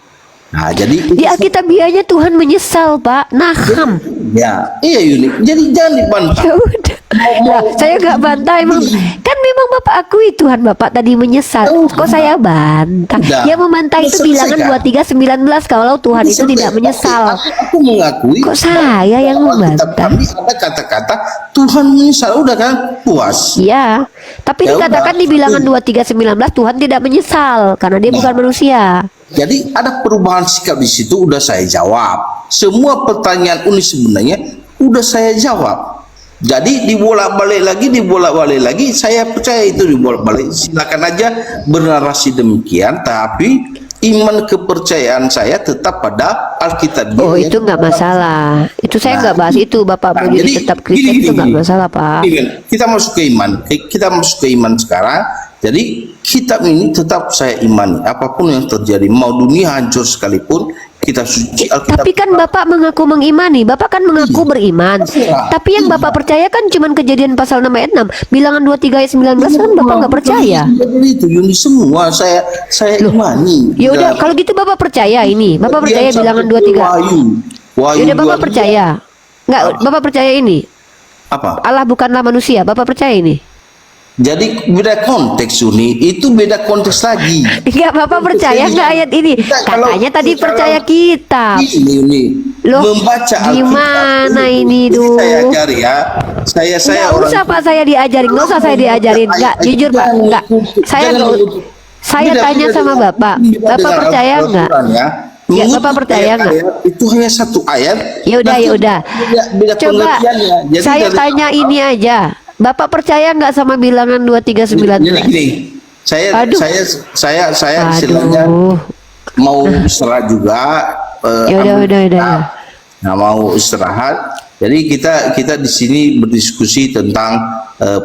Nah, jadi Di Alkitabiahnya Tuhan menyesal Pak. Naham. ya, iya Yuni. Jadi jangan dibantah. Ya udah. Lah, saya nggak bantah emang. Kan memang Bapak akui Tuhan Bapak tadi menyesal. Kok saya bantah? Udah. Yang membantah itu bilangan 23:19 kalau Tuhan itu tidak menyesal. Aku mengakui. Kok saya yang bahwa kitab membantah? kami ada kata-kata Tuhan menyesal, udah kan puas. Iya. Tapi Ya dikatakan udah. di bilangan 23:19 Tuhan tidak menyesal karena dia bukan manusia. Jadi ada perubahan sikap di situ, udah saya jawab. semua pertanyaan Uni sebenarnya udah saya jawab. Jadi dibolak-balik lagi, saya percaya itu dibolak-balik. Silakan aja bernarasi demikian, tapi iman kepercayaan saya tetap pada Alkitab. Oh, itu nggak masalah. Itu saya nggak bahas itu, Bapak mau jadi tetap Kristen itu nggak masalah, Pak. Kita masuk ke iman sekarang. Jadi kitab ini tetap saya imani. Apapun yang terjadi, mau dunia hancur sekalipun, kita suci Alkitab. Tapi kan Bapak mengaku mengimani, Bapak kan mengaku beriman. Tapi yang Bapak percaya kan cuman Kejadian pasal 6 ayat 6. Bilangan 23 ayat 19 kan Bapak nggak percaya. Itu Yuni semua saya imani. Ya udah, kalau gitu Bapak percaya ini. Bapak percaya Bilangan 23. Ya udah, Bapak percaya. Nggak, Bapak percaya ini. Apa? Allah bukanlah manusia. Bapak percaya ini? Jadi beda konteks Yuni, itu beda konteks lagi. Enggak, Bapak percaya nggak ayat ini? Katanya tadi percaya kitab. Ini Loh, membaca gimana ini, duh? Saya ajari ya. Saya Nggak usah Pak saya diajarin, nggak usah saya diajarin. Nggak, jujur Pak, nggak. Saya tanya sama Bapak. Bapak percaya nggak? Ya, Bapak percaya nggak? Itu hanya satu ayat. Ya udah. Coba saya tanya ini aja. Bapak percaya nggak sama Bilangan 23:19? Jadi gini, saya istilahnya mau istirahat juga. Ya udah. Nah, mau istirahat. Jadi kita di sini berdiskusi tentang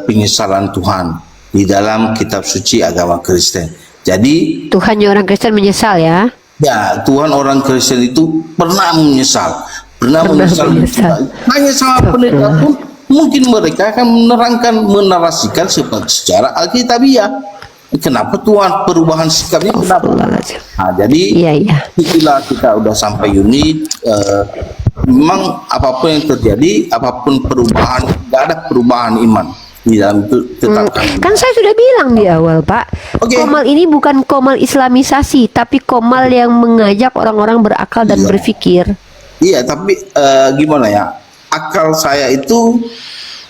penyesalan Tuhan di dalam kitab suci agama Kristen. Jadi Tuhannya orang Kristen menyesal ya? Ya, Tuhan orang Kristen itu pernah menyesal. Hanya sama pendeta pun mungkin mereka akan menarasikan secara alkitabiah. Kenapa Tuhan perubahan sikapnya? Kenapa? Nah, jadi itulah kita udah sampai unit. Memang apapun yang terjadi, apapun perubahan, tidak ada perubahan iman di dalam itu tetap. Kan saya sudah bilang di awal, Pak. Komal ini bukan komal Islamisasi, tapi komal yang mengajak orang-orang berakal dan berpikir. Iya, tapi gimana ya? Akal saya itu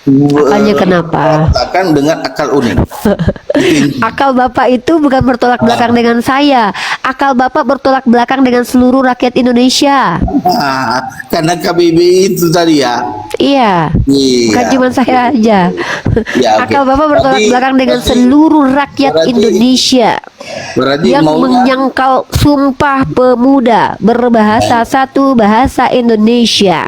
akalnya kenapa? Akan dengan akal unik. Akal Bapak itu bukan bertolak belakang dengan saya. Akal Bapak bertolak belakang dengan seluruh rakyat Indonesia. Karena KBBI itu tadi ya. Iya. Bukan cuma saya aja. Akal Bapak bertolak belakang dengan seluruh rakyat Indonesia. Yang menyangkal Sumpah Pemuda berbahasa satu bahasa Indonesia.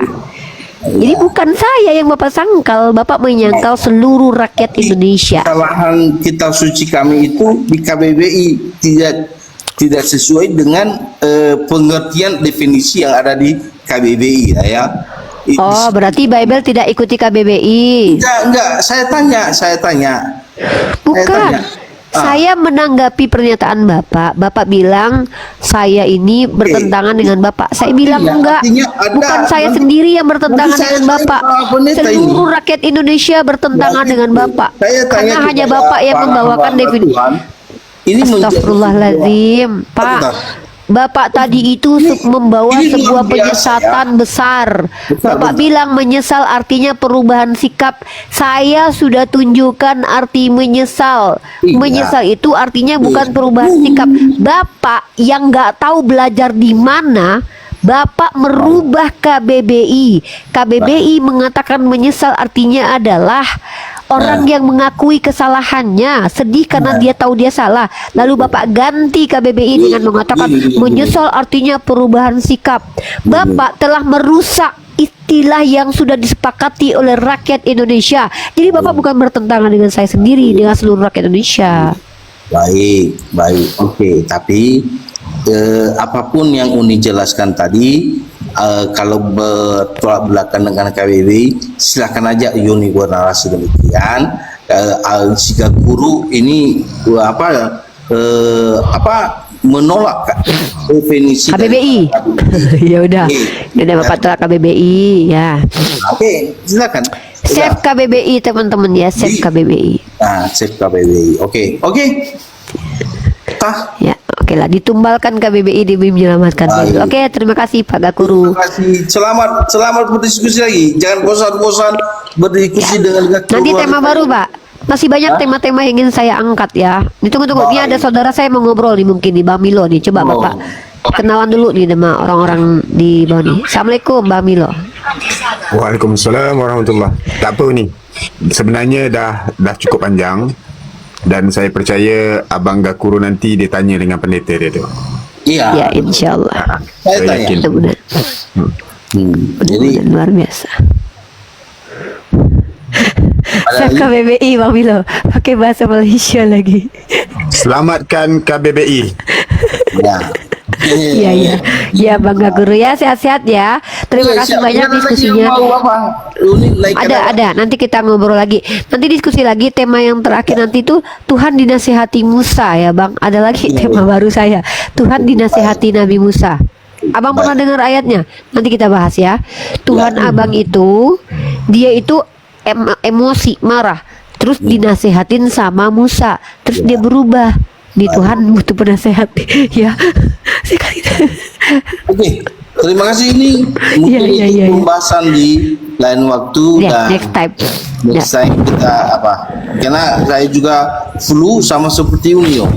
Jadi bukan saya yang Bapak sangkal, Bapak menyangkal seluruh rakyat Indonesia. Kesalahan kitab suci kami itu di KBBI tidak sesuai dengan pengertian definisi yang ada di KBBI ya. Oh, berarti Bible tidak ikuti KBBI? Enggak, saya tanya. Bukan. Saya menanggapi pernyataan Bapak bilang saya ini bertentangan dengan Bapak. Saya bilang enggak, bukan saya sendiri yang bertentangan dengan Bapak. Seluruh rakyat Indonesia bertentangan dengan Bapak. Karena hanya Bapak yang membawakan definisi. Astagfirullahaladzim, Pak. Bapak tadi itu membawa sebuah penyesatan besar. Bapak bilang menyesal artinya perubahan sikap. Saya sudah tunjukkan arti menyesal. Menyesal itu artinya bukan perubahan sikap. Bapak yang nggak tahu belajar di mana, Bapak merubah KBBI. KBBI mengatakan menyesal artinya adalah orang yang mengakui kesalahannya, sedih karena dia tahu dia salah. Lalu Bapak ganti KBBI dengan mengatakan menyesal artinya perubahan sikap. Bapak telah merusak istilah yang sudah disepakati oleh rakyat Indonesia. Jadi Bapak bukan bertentangan dengan saya sendiri, dengan seluruh rakyat Indonesia. Baik, oke. Tapi apapun yang Uni jelaskan tadi, kalau bertolak belakang dengan KBBI, silakan aja Yuni bernarasi demikian. Jika guru ini menolak definisi KBBI. Ya udah Bapak tolak KBBI ya. Oke, silakan. Save KBBI teman-teman ya, save KBBI. Save KBBI. Oke. Ya, oke lah, ditumbalkan KBBI demi menyelamatkan. Oke, terima kasih Pak Gakuru. Terima kasih. Selamat berdiskusi lagi. Jangan bosan-bosan berdiskusi dengan Gakuru. Nanti tema baru, Pak. Masih banyak tema-tema yang ingin saya angkat ya. Tunggu. Ini ada saudara saya mau ngobrol nih mungkin nih, Bang Milo nih. Coba Bapak kenalan dulu nih sama orang-orang di bawah nih. Assalamualaikum Mbak Milo. Waalaikumsalam warahmatullah. Tak apa ni. Sebenarnya dah cukup panjang dan saya percaya Abang Gakuru nanti dia tanya dengan pendeta dia tu. Iya. Ya insyaallah. Saya Saya tanya. yakin. Mudah-mudahan Jadi luar biasa. ada Saya lagi? KBBI Bang Milo pakai bahasa Malaysia lagi. Selamatkan KBBI. Ya. Iya iya. Ya Bang Guru ya, sehat-sehat ya. Terima Iya, kasih siap. banyak Ada lagi yang diskusinya. mau apa? Uni naikkan apa? Ada. Nanti kita ngobrol lagi. Nanti diskusi lagi tema yang terakhir nanti itu Tuhan dinasehati Musa ya Bang. Ada lagi tema baru saya. Tuhan dinasehati Nabi Musa. Abang pernah dengar ayatnya? Nanti kita bahas ya. Tuhan Abang itu dia itu emosi, marah. Terus dinasehatin sama Musa. Terus dia berubah. Nih Tuhan butuh penasehat ya. Sekali. Oke. Terima kasih, ini mungkin Iya, itu iya. pembahasan di lain waktu Ya, dan next time. next time kita apa? Karena saya juga flu sama seperti Unio.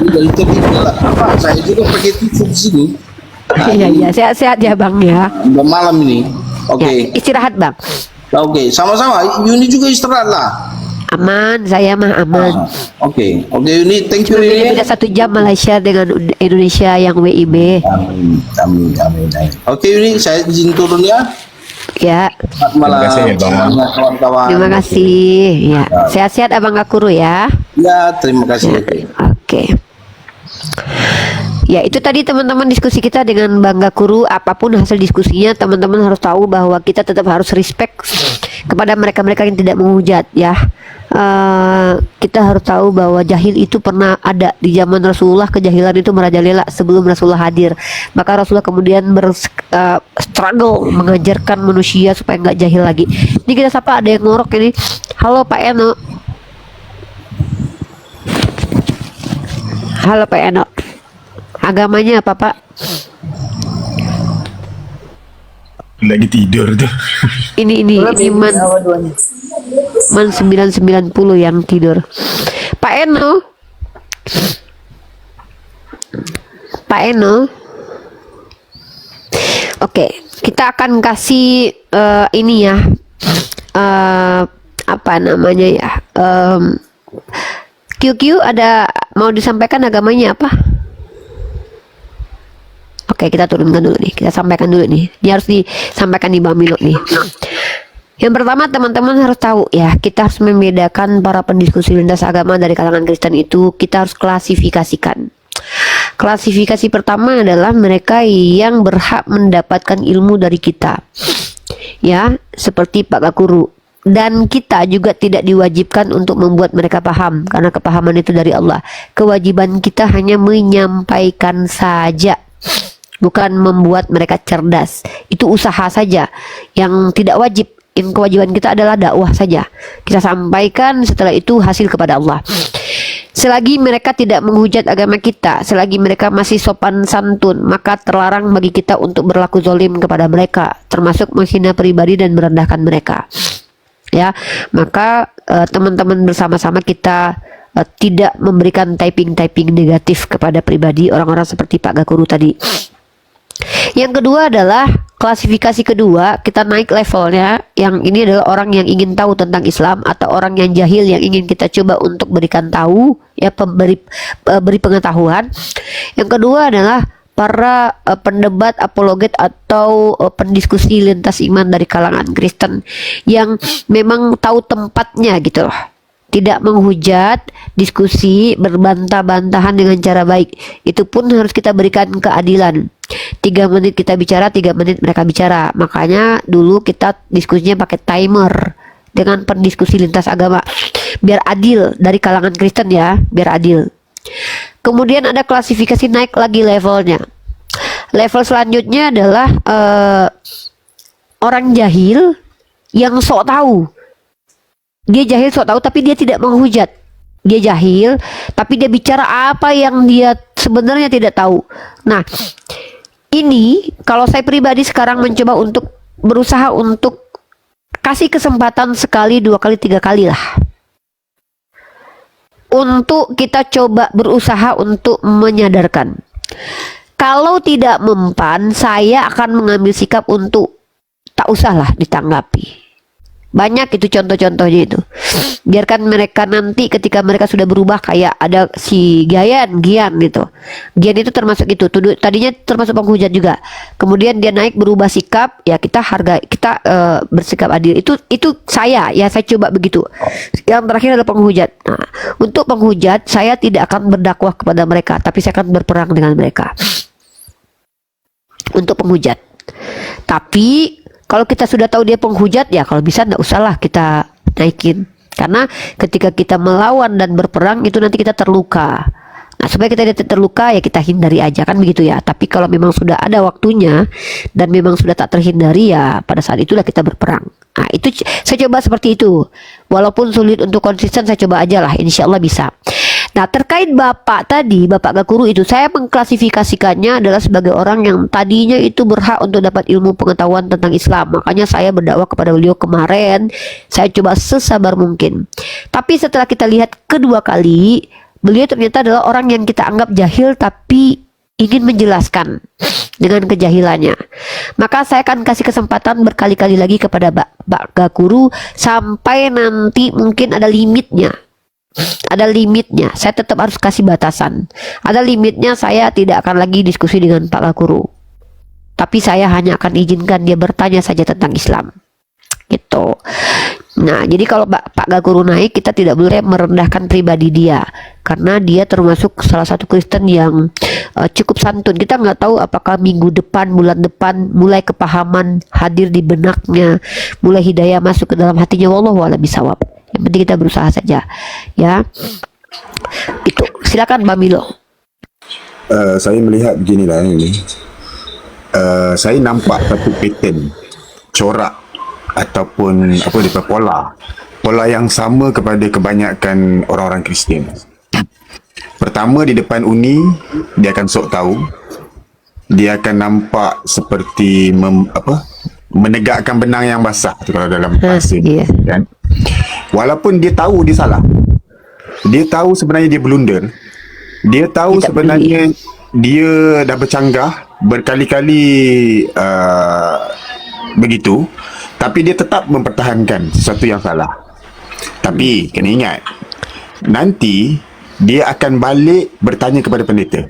Dari tadi apa? Saya juga pakai tisu di sini. Nah, Iya ini iya, sehat-sehat ya Bang ya. udah malam ini. Oke. Ya, istirahat Bang. Oke, sama-sama. Yuni juga istirahat lah. Aman, saya mah aman. Oke, Yuni, thank you. Cuma Yuni. beda 1 jam Malaysia dengan Indonesia yang WIB. Amin. Oke, Yuni, saya izin turun ya. Ya, Selamat malam. Terima kasih, Bang. Semangat, kawan-kawan. terima kasih. Ya, sehat-sehat Abang Gakuru ya. Ya, terima kasih. Oke. Ya, itu tadi teman-teman diskusi kita dengan Bang Gakuru. Apapun hasil diskusinya, teman-teman harus tahu bahwa kita tetap harus respect kepada mereka-mereka yang tidak menghujat ya. Kita harus tahu bahwa jahil itu pernah ada di zaman Rasulullah. Kejahilan itu merajalela sebelum Rasulullah hadir. Maka Rasulullah kemudian struggle mengajarkan manusia supaya nggak jahil lagi. Ini kita sapa, ada yang ngorok ini. Halo Pak Eno. Halo Pak Eno. Agamanya apa Pak? Lagi tidur tu. Ini man 990 yang tidur. Pak Eno. Pak Eno. Oke, kita akan kasih ini ya. Apa namanya ya? QQ ada mau disampaikan agamanya apa? Oke, kita turunkan dulu nih. Kita sampaikan dulu nih. Ini harus disampaikan di Bang Milo nih. Yang pertama, teman-teman harus tahu ya, kita harus membedakan para pendiskusi lintas agama dari kalangan Kristen itu. Kita harus klasifikasikan. Klasifikasi pertama adalah mereka yang berhak mendapatkan ilmu dari kita. Ya, seperti Pak Gakuru. Dan kita juga tidak diwajibkan untuk membuat mereka paham, karena kepahaman itu dari Allah. Kewajiban kita hanya menyampaikan saja, bukan membuat mereka cerdas. Itu usaha saja yang tidak wajib. Yang kewajiban kita adalah dakwah saja. Kita sampaikan, setelah itu hasil kepada Allah. Selagi mereka tidak menghujat agama kita, selagi mereka masih sopan santun, maka terlarang bagi kita untuk berlaku zalim kepada mereka, termasuk menghina pribadi dan merendahkan mereka. Ya, maka teman-teman bersama-sama kita tidak memberikan typing negatif kepada pribadi orang-orang seperti Pak Gakuru tadi. Yang kedua adalah klasifikasi kedua, kita naik levelnya. Yang ini adalah orang yang ingin tahu tentang Islam atau orang yang jahil yang ingin kita coba untuk berikan tahu, ya, beri pengetahuan. Yang kedua adalah para pendebat, apologet atau pendiskusi lintas iman dari kalangan Kristen yang memang tahu tempatnya gitu loh. Tidak menghujat, diskusi, berbantah-bantahan dengan cara baik. Itu pun harus kita berikan keadilan. 3 menit kita bicara, 3 menit mereka bicara. Makanya dulu kita diskusinya pakai timer dengan pendiskusi lintas agama. Biar adil dari kalangan Kristen ya, biar adil. Kemudian ada klasifikasi naik lagi levelnya. Level selanjutnya adalah orang jahil yang sok tahu. Dia jahil sok tahu tapi dia tidak menghujat. Dia jahil tapi dia bicara apa yang dia sebenarnya tidak tahu. Nah, ini kalau saya pribadi sekarang mencoba untuk berusaha untuk kasih kesempatan sekali, 2 kali, 3 kali lah. Untuk kita coba berusaha untuk menyadarkan. Kalau tidak mempan, saya akan mengambil sikap untuk tak usahlah ditanggapi. Banyak itu contoh-contohnya itu. Biarkan mereka nanti ketika mereka sudah berubah, kayak ada si Gian gitu. Gian itu termasuk itu. Tadinya termasuk penghujat juga. Kemudian dia naik berubah sikap, ya kita hargai, kita bersikap adil. Itu saya coba begitu. Yang terakhir adalah penghujat. Nah, untuk penghujat saya tidak akan berdakwah kepada mereka, tapi saya akan berperang dengan mereka. Untuk penghujat. Tapi kalau kita sudah tahu dia penghujat, ya kalau bisa nggak usahlah kita naikin. Karena ketika kita melawan dan berperang itu nanti kita terluka. Nah, supaya kita tidak terluka, ya kita hindari aja, kan begitu ya. Tapi kalau memang sudah ada waktunya dan memang sudah tak terhindari, ya pada saat itulah kita berperang. Nah, itu saya coba seperti itu. Walaupun sulit untuk konsisten, saya coba aja lah, insya Allah bisa. Nah, terkait Bapak tadi, Bapak Gakuru itu, saya mengklasifikasikannya adalah sebagai orang yang tadinya itu berhak untuk dapat ilmu pengetahuan tentang Islam. Makanya saya berdakwah kepada beliau kemarin, saya coba sesabar mungkin. Tapi setelah kita lihat kedua kali, beliau ternyata adalah orang yang kita anggap jahil tapi ingin menjelaskan dengan kejahilannya. Maka saya akan kasih kesempatan berkali-kali lagi kepada Bapak Gakuru sampai nanti mungkin ada limitnya. Ada limitnya, saya tetap harus kasih batasan. Ada limitnya, saya tidak akan lagi diskusi dengan Pak Gakuru. Tapi saya hanya akan izinkan dia bertanya saja tentang Islam. Gitu. Nah, jadi kalau Pak Gakuru naik, kita tidak boleh merendahkan pribadi dia. Karena dia termasuk salah satu Kristen yang cukup santun. Kita nggak tahu apakah minggu depan, bulan depan, mulai kepahaman hadir di benaknya, mulai hidayah masuk ke dalam hatinya. Wallahu a'lam bishawab. Yang penting kita berusaha saja, ya. Itu silakan Mbak Milo. Saya melihat beginilah ini. Saya nampak satu pattern, corak ataupun apa dia pola yang sama kepada kebanyakan orang-orang Kristian. Pertama, di depan uni dia akan sok tahu, dia akan nampak seperti menegakkan benang yang basah tu kalau dalam bahasa kan. Walaupun dia tahu dia salah, dia tahu sebenarnya dia blunder, dia tahu sebenarnya dia dah bercanggah berkali-kali begitu, tapi dia tetap mempertahankan sesuatu yang salah. Tapi kena ingat, nanti dia akan balik bertanya kepada pendeta.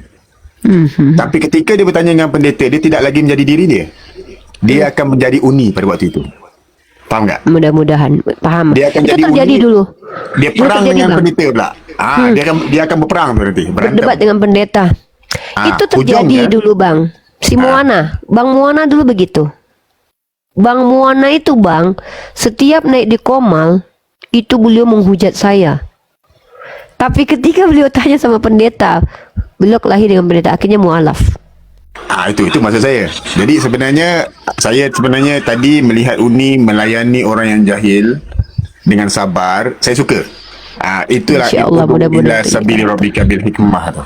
Tapi ketika dia bertanya dengan pendeta, dia tidak lagi menjadi diri dia. Dia akan menjadi uni pada waktu itu. Faham tak? Mudah-mudahan paham. Dia akan itu jadi terjadi uni, dulu. Dia perang dengan pendeta pula. Dia akan berperang tu nanti. Berdebat dengan pendeta. Itu terjadi dulu Bang. Si Muana, Bang Muana dulu begitu. Bang Muana itu Bang, setiap naik di Komal itu beliau menghujat saya. Tapi ketika beliau tanya sama pendeta, beliau kelahi dengan pendeta, akhirnya mualaf. Itu maksud saya. Jadi sebenarnya saya tadi melihat uni melayani orang yang jahil dengan sabar. Saya suka. Itulah ila sabili rabbika bil hikmah tu.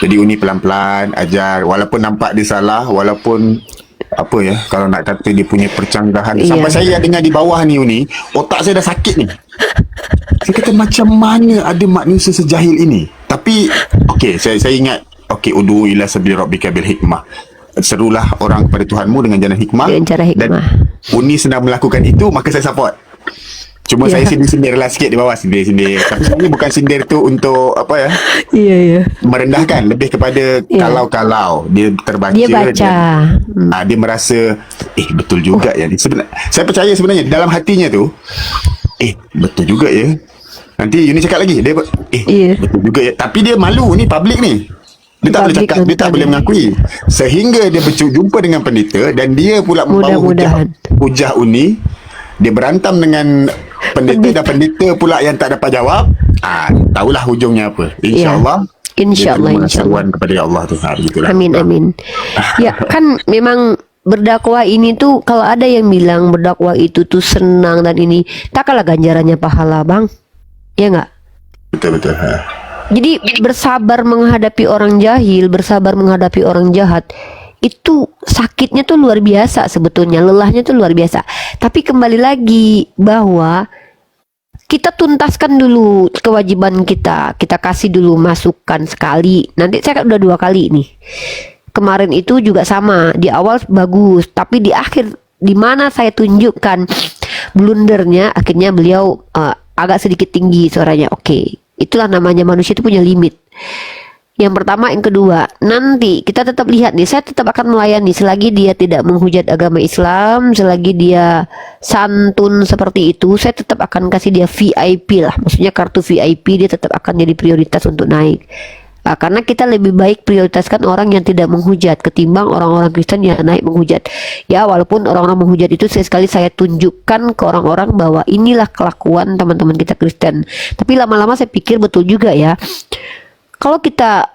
Jadi uni pelan-pelan ajar, walaupun nampak dia salah, walaupun apa ya, kalau nak kata dia punya percanggahan, sampai saya dengar di bawah ni uni, otak saya dah sakit ni. Saya kata macam mana ada manusia sejahil ini. Tapi okey, saya ingat, okey, udu ila sabili rabbika bil hikmah. Serulah orang kepada Tuhanmu dengan jalan hikmah. Dengan cara hikmah. Dan uni sedang melakukan itu, maka saya support. Cuma saya sindir-sindir lah sikit di bawah, sindir-sindir. Tapi sebenarnya bukan sindir tu untuk apa ya? Merendahkan, lebih kepada kalau dia terbaca, dia baca, dia merasa betul juga ya. Saya percaya sebenarnya dalam hatinya tu, betul juga ya. Nanti Yuni cakap lagi, dia betul juga ya. Tapi dia malu ni, public ni. Dia tak boleh cakap, dia tak boleh mengakui. Sehingga dia berjumpa dengan pendeta dan dia pula membawa hujah uni. Dia berantam dengan pendeta dan pendeta pula yang tak dapat jawab. Tahulah hujungnya apa. InsyaAllah. InsyaAllah. Seruan kepada Allah tu. Amin. Ya kan memang berdakwah ini tuh, kalau ada yang bilang berdakwah itu tuh senang dan ini, tak kalah ganjarannya pahala Bang. Ya enggak? Betul. Jadi bersabar menghadapi orang jahil, bersabar menghadapi orang jahat, itu sakitnya tuh luar biasa sebetulnya, lelahnya tuh luar biasa. Tapi kembali lagi bahwa kita tuntaskan dulu kewajiban kita kasih dulu masukan sekali. Nanti saya kan udah 2 kali nih. kemarin itu juga sama, di awal bagus, tapi di akhir di mana saya tunjukkan blundernya, akhirnya beliau agak sedikit tinggi suaranya. Oke, itulah namanya manusia itu punya limit. Yang pertama, yang kedua, nanti kita tetap lihat nih, saya tetap akan melayani selagi dia tidak menghujat agama Islam, selagi dia santun seperti itu, saya tetap akan kasih dia VIP lah, maksudnya kartu VIP, dia tetap akan jadi prioritas untuk naik. Karena kita lebih baik prioritaskan orang yang tidak menghujat ketimbang orang-orang Kristen yang naik menghujat. Ya, walaupun orang-orang menghujat itu sekali saya tunjukkan ke orang-orang bahwa inilah kelakuan teman-teman kita Kristen. Tapi lama-lama saya pikir betul juga ya. Kalau kita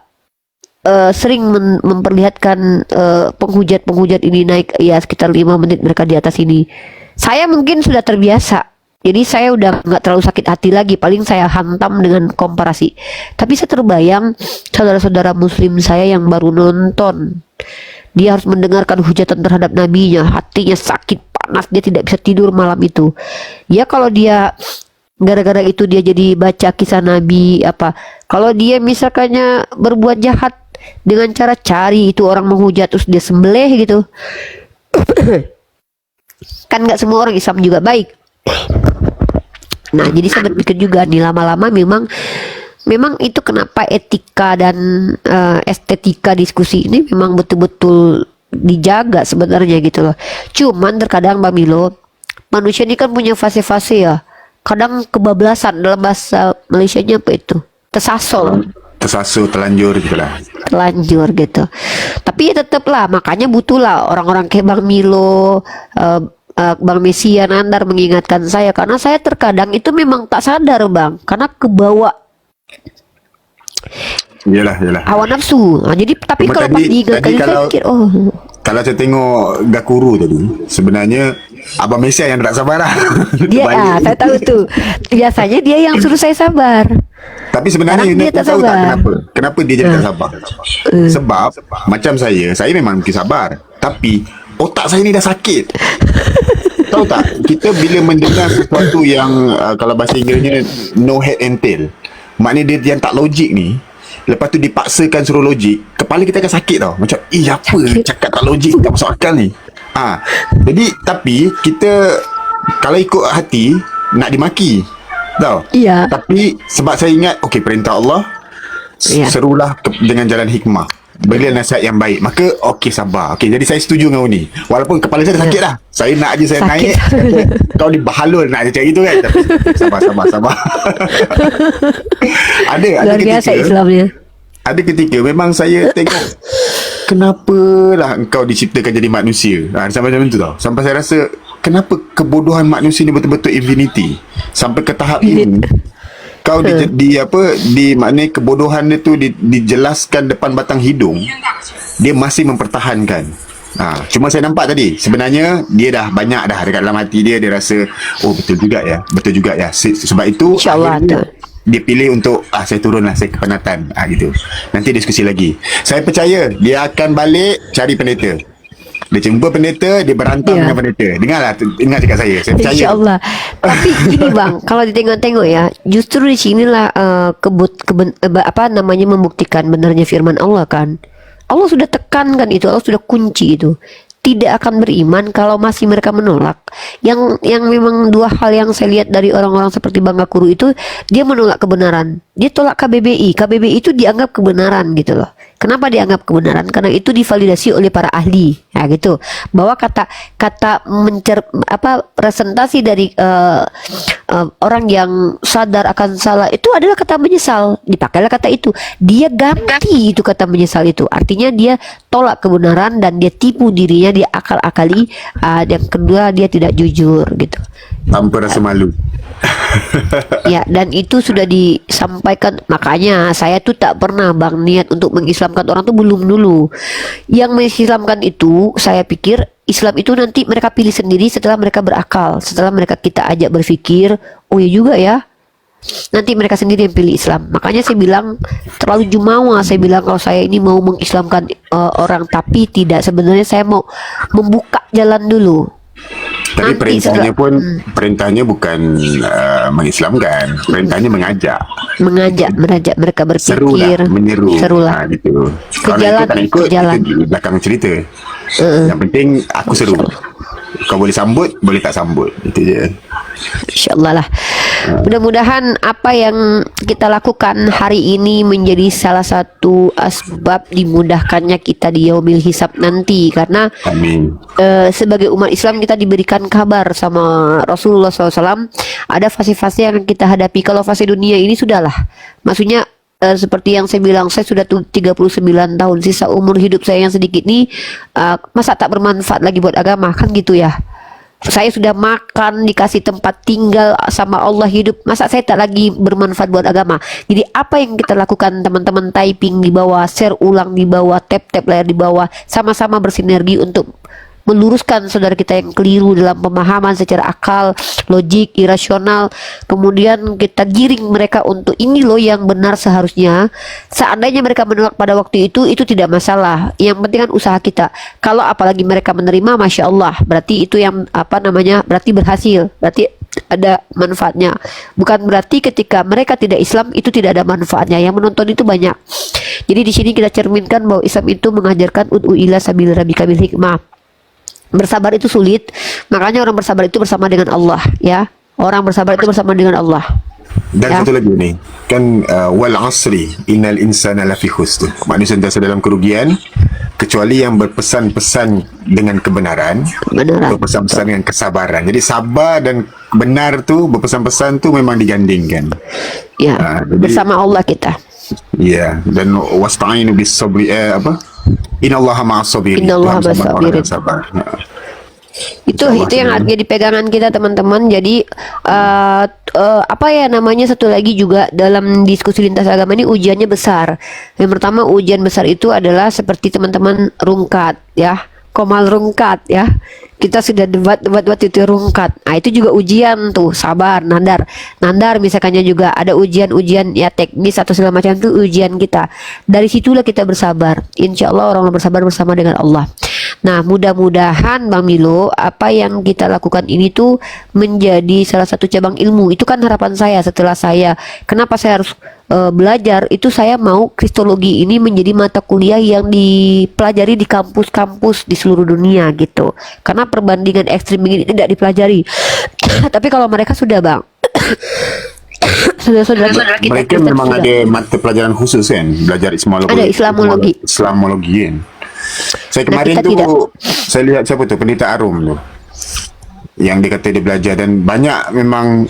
sering memperlihatkan penghujat-penghujat ini naik ya sekitar 5 menit mereka di atas ini, saya mungkin sudah terbiasa. Jadi saya udah nggak terlalu sakit hati lagi, paling saya hantam dengan komparasi. Tapi saya terbayang saudara-saudara muslim saya yang baru nonton, dia harus mendengarkan hujatan terhadap nabinya, hatinya sakit panas, dia tidak bisa tidur malam itu. Ya kalau dia gara-gara itu dia jadi baca kisah nabi apa, kalau dia misalkannya berbuat jahat dengan cara cari itu orang menghujat terus dia sembelih gitu, kan nggak semua orang Islam juga baik. Nah, jadi saya berpikir juga nih, lama-lama memang itu kenapa etika dan estetika diskusi ini memang betul-betul dijaga sebenarnya gitu loh. Cuman terkadang Mbak Milo, manusia ini kan punya fase-fase ya. Kadang kebablasan, dalam bahasa Malaysianya apa itu? Tersasul, terlanjur gitu lah. Terlanjur gitu. Tapi ya tetaplah, makanya butuhlah orang-orang kayak Bang Milo, Bang Mesia Nandar mengingatkan saya, karena saya terkadang itu memang tak sadar Bang, karena kebawa Yalah. hawa nafsu. Nah, jadi tapi Cuma kalau pas diingatkan saya pikir kalau saya tengok Gakuru tadi, sebenarnya Abang Mesia yang tak sabar lah. dia saya tahu tuh. Biasanya dia yang suruh saya sabar. Tapi sebenarnya Sekarang dia Yunus tak tahu tak sabar. kenapa dia jadi tak sabar? Sebab macam saya memang mungkin sabar, tapi otak saya ni dah sakit. Tahu tak, kita bila mendengar sesuatu yang kalau bahasa Inggerisnya no head and tail, maknanya dia yang tak logik ni, lepas tu dipaksakan suruh logik, kepala kita akan sakit tau. Macam apa cakap tak logik, tak masuk akal ni. Jadi tapi kita kalau ikut hati nak dimaki, tahu. Iya. Tapi sebab saya ingat perintah Allah, Iya. serulah dengan jalan hikmah, berilah nasihat yang baik, maka sabar. Jadi saya setuju dengan ni, walaupun kepala saya dah sakit dah, saya nak je saya Sakit. naik. Kau dibahalul nak je cakap gitu kan, tapi sabar. ada Luar biasa ketika Islamnya. ada ketika memang saya tengok, kenapalah engkau diciptakan jadi manusia, sampai macam tu tau. Sampai saya rasa kenapa kebodohan manusia ni betul-betul infinity sampai ke tahap ini. Kau maknanya kebodohan dia tu dijelaskan depan batang hidung, dia masih mempertahankan. Cuma saya nampak tadi, sebenarnya dia dah banyak dah dekat dalam hati dia rasa betul juga ya. Sebab itu InsyaAllah akhirnya tu. dia pilih untuk saya turunlah, saya kepenatan gitu. Nanti diskusi lagi. Saya percaya dia akan balik cari pendeta. Dia jumpa pendeta, dia berantem dengan pendeta. Dengar cakap saya percaya. InsyaAllah. Tapi gini Bang, kalau ditengok-tengok ya, justru di sinilah membuktikan benarnya firman Allah kan. Allah sudah tekankan itu, Allah sudah kunci itu. Tidak akan beriman kalau masih mereka menolak. Yang memang dua hal yang saya lihat dari orang-orang seperti Bang Gakuru itu, dia menolak kebenaran. Dia tolak KBBI. KBBI itu dianggap kebenaran gitu loh. Kenapa dianggap kebenaran? Karena itu divalidasi oleh para ahli. Ya gitu. Bahwa kata presentasi dari orang yang sadar akan salah itu adalah kata menyesal. Dipakailah kata itu. Dia ganti itu kata menyesal itu. Artinya dia tolak kebenaran dan dia tipu dirinya, dia akal-akali. Yang kedua, dia tidak jujur gitu. Tanpa rasa malu. Ya, dan itu sudah disampaikan. Makanya saya tuh tak pernah Bang niat untuk mengislamkan orang tuh, belum dulu. Yang mengislamkan itu saya pikir Islam itu nanti mereka pilih sendiri setelah mereka berakal, setelah mereka kita ajak berpikir, oh ya juga ya, nanti mereka sendiri yang pilih Islam. Makanya saya bilang terlalu jumawa, saya bilang kalau saya ini mau mengislamkan orang, tapi tidak, sebenarnya saya mau membuka jalan dulu. Tapi Nanti perintahnya setelah- pun perintahnya bukan mengislamkan, perintahnya mengajak. mengajak mereka Seru berpikir, lah, menyeru. serulah. Gitu. Ke Kalau jalan, ikut tak ikut, ke jalan. itu di belakang cerita. Yang penting aku seru. Kau boleh sambut, boleh tak sambut. Itu je. Insyaallah lah. Mudah-mudahan apa yang kita lakukan hari ini menjadi salah satu asbab dimudahkannya kita di yaumil hisab nanti, karena Amin. sebagai umat Islam kita diberikan kabar sama Rasulullah SAW ada fase-fase yang kita hadapi. Kalau fase dunia ini sudahlah, maksudnya seperti yang saya bilang, saya sudah 39 tahun, sisa umur hidup saya yang sedikit ini masa tak bermanfaat lagi buat agama, kan gitu ya. Saya sudah makan, dikasih tempat tinggal sama Allah, hidup, masa saya tak lagi bermanfaat buat agama. Jadi apa yang kita lakukan, teman-teman, typing di bawah, share ulang di bawah, tap layar di bawah, sama-sama bersinergi untuk meluruskan saudara kita yang keliru dalam pemahaman secara akal, logik, irasional. Kemudian kita giring mereka untuk ini loh yang benar seharusnya. Seandainya mereka menolak pada waktu itu tidak masalah. Yang penting kan usaha kita. Kalau apalagi mereka menerima, masya Allah, berarti itu yang berarti berhasil, berarti ada manfaatnya. Bukan berarti ketika mereka tidak Islam itu tidak ada manfaatnya. Yang menonton itu banyak. Jadi di sini kita cerminkan bahwa Islam itu mengajarkan ud'u ila sabil rabbika bil hikmah. Bersabar itu sulit, makanya orang bersabar itu bersama dengan Allah, ya. Orang bersabar itu bersama dengan Allah. Dan Ya. satu lagi ni, kan wal asri innal insana lafi khusr. Manusia sentiasa dalam kerugian kecuali yang berpesan-pesan dengan kebenaran, Kebenaran. berpesan-pesan dengan kesabaran. Jadi sabar dan benar tu, berpesan-pesan tu memang digandingkan. Ya, jadi- bersama Allah kita. Ya, dan wasta'inu bis sabri innallaha ma'as sabirin. Innallaha Tuhan bersama ma'as orang yang sabirin. sabar. Ya. Itu Insya Allah, yang sebenarnya. jadi pegangan kita, teman-teman. Jadi apa ya namanya, satu lagi juga dalam diskusi lintas agama ini ujiannya besar. Yang pertama, ujian besar itu adalah seperti teman-teman rungkat, ya. Komal rungkat, ya. Kita sudah debat itu rungkat. Nah, itu juga ujian tuh, sabar, nandar misalkannya juga ada ujian ya teknis atau segala macam, itu ujian kita. Dari situlah kita bersabar. Insya Allah orang bersabar bersama dengan Allah. Nah, mudah-mudahan Bang Milo, apa yang kita lakukan ini tuh menjadi salah satu cabang ilmu. Itu kan harapan saya setelah saya. Kenapa saya harus belajar? Itu saya mau kristologi ini menjadi mata kuliah yang dipelajari di kampus-kampus di seluruh dunia gitu. Karena perbandingan ekstrim ini tidak dipelajari. Tapi kalau mereka sudah, Bang. Saudara-saudara kita Mereka Kristen memang sudah. ada mata pelajaran khusus kan, belajar Islamologi. Ada Islamologi. Islamologi kan. Saya Nah, kemarin kita tu tidak. saya lihat siapa tu, Pendeta Arum tu, yang dia kata dia belajar, dan banyak memang,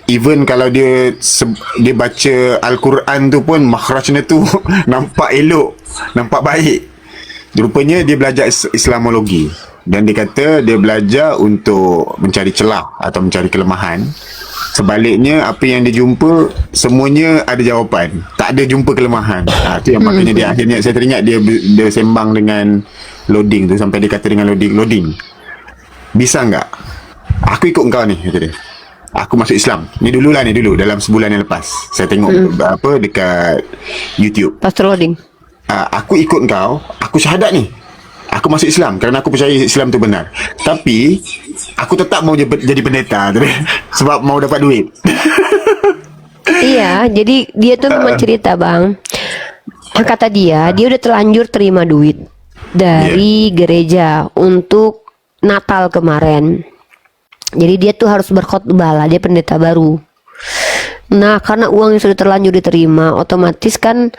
even kalau dia baca Al-Quran tu pun makhrajnya tu nampak elok, nampak baik. Rupanya dia belajar Islamologi, dan dia kata dia belajar untuk mencari celah atau mencari kelemahan. Sebaliknya, apa yang dia jumpa semuanya ada jawapan, tak ada jumpa kelemahan. Tu yang maknanya dia akhirnya, saya teringat dia sembang dengan Loading tu, sampai dia kata dengan Loading, bisa enggak aku ikut kau ni, kata dia. Aku masuk Islam. Ni dulu dalam sebulan yang lepas. Saya tengok dekat YouTube. Pastor Loading. Aku ikut kau, aku syahadat ni. Aku masuk Islam kerana aku percaya Islam tu benar. Tapi aku tetap mau jadi pendeta tu dia. Sebab mau dapat duit. Iya, jadi dia tuh memang cerita, Bang. Kata dia udah terlanjur terima duit dari gereja untuk Natal kemarin. Jadi dia tuh harus berkhotbah lah, dia pendeta baru. Nah, karena uang yang sudah terlanjur diterima, otomatis kan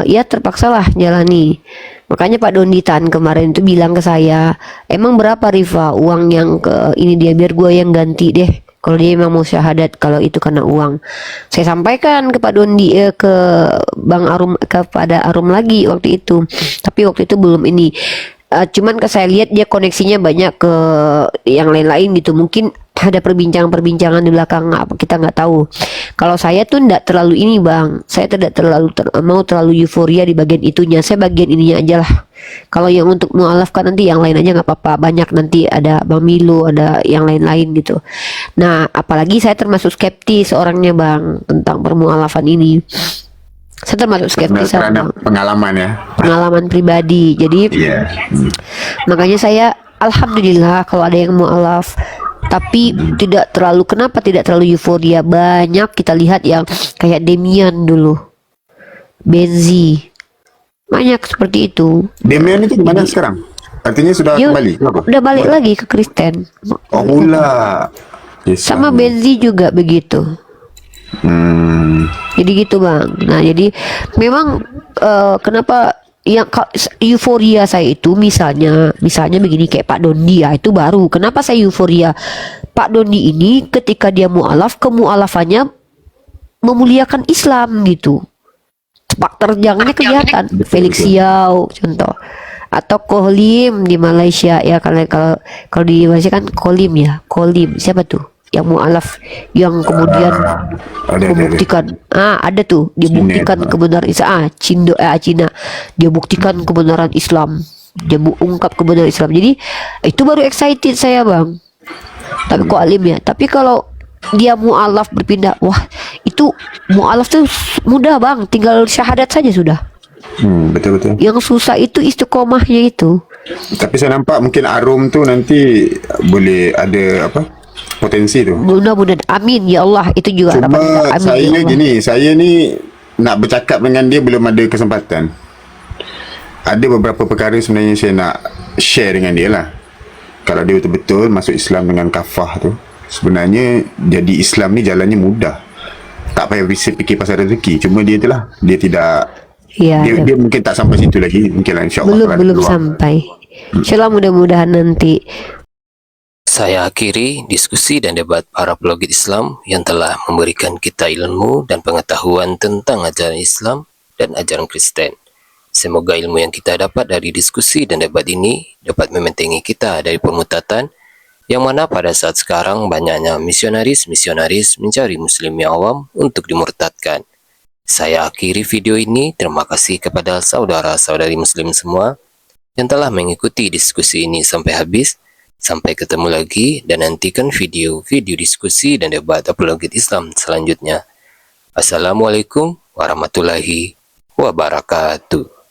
ya terpaksalah jalani. Makanya Pak Donditan kemarin itu bilang ke saya, emang berapa Rifa uang yang ke ini dia, biar gue yang ganti deh. Kalau dia memang mau syahadat, kalau itu karena uang. Saya sampaikan ke Pak Dondi, ke Bang Arum, kepada Arum lagi waktu itu. Tapi waktu itu belum ini. Cuman saya lihat dia koneksinya banyak ke yang lain-lain gitu. Mungkin ada perbincangan-perbincangan di belakang, apa kita nggak tahu. Kalau saya tuh nggak terlalu ini, Bang. Saya tidak terlalu mau terlalu euforia di bagian itunya. Saya bagian ininya aja lah. Kalau yang untuk mualaf kan nanti yang lain aja nggak apa-apa. Banyak nanti ada Bang Milo, ada yang lain-lain gitu. Nah, apalagi saya termasuk skeptis orangnya, Bang, tentang permualafan ini. Saya termasuk skeptis Kerana pengalaman ya. pengalaman pribadi. Jadi Ya. makanya saya alhamdulillah kalau ada yang mualaf Tapi tidak terlalu, kenapa tidak terlalu euforia? Banyak kita lihat yang kayak Demian dulu, Benzi, banyak seperti itu. Demian itu gimana sekarang? Artinya sudah Dia kembali? Kenapa? udah balik lagi ke Kristen. Oh pula. Yes, Sama Benzi juga begitu. Jadi gitu bang. Nah jadi memang kenapa yang euforia saya itu misalnya begini kayak Pak Dondi ya, itu baru. Kenapa saya euforia? Pak Dondi ini ketika dia mualaf, kemualafannya memuliakan Islam gitu. Sepak terjangnya kelihatan. Felix Yao contoh, atau Kolim di Malaysia ya, kalau di Malaysia kan Kolim ya, Kolim siapa tuh yang mualaf yang kemudian membuktikan ada tuh dibuktikan kebenaran Islam, Cina dia buktikan kebenaran Islam, dia ungkap kebenaran Islam. Jadi itu baru excited saya bang. Tapi kok alim ya. Tapi kalau dia mualaf berpindah, wah itu mualaf tuh mudah bang, tinggal syahadat saja sudah. Betul-betul. Yang susah itu istiqomahnya itu. Tapi saya nampak mungkin Arum tu nanti boleh ada apa? Potensi tu. Mudah-mudahan, amin ya Allah, itu juga Cuma harapan kita. Amin, saya ya Allah. gini, saya ni nak bercakap dengan dia belum ada kesempatan. Ada beberapa perkara sebenarnya saya nak share dengan dia lah. Kalau dia betul-betul masuk Islam dengan kafah tu, sebenarnya jadi Islam ni jalannya mudah. Tak payah fikir pasal rezeki. Cuma dia tu lah, dia tidak Ya, dia mungkin tak sampai situ lagi. Mungkin lah insyaAllah belum sampai. Insyaallah mudah-mudahan nanti. Saya akhiri diskusi dan debat para apologit Islam yang telah memberikan kita ilmu dan pengetahuan tentang ajaran Islam dan ajaran Kristen. Semoga ilmu yang kita dapat dari diskusi dan debat ini dapat membentengi kita dari permutatan, yang mana pada saat sekarang banyaknya misionaris mencari muslim yang awam untuk dimurtadkan. Saya akhiri video ini. Terima kasih kepada saudara-saudari muslim semua yang telah mengikuti diskusi ini sampai habis. Sampai ketemu lagi dan nantikan video-video diskusi dan debat apologit Islam selanjutnya. Assalamualaikum warahmatullahi wabarakatuh.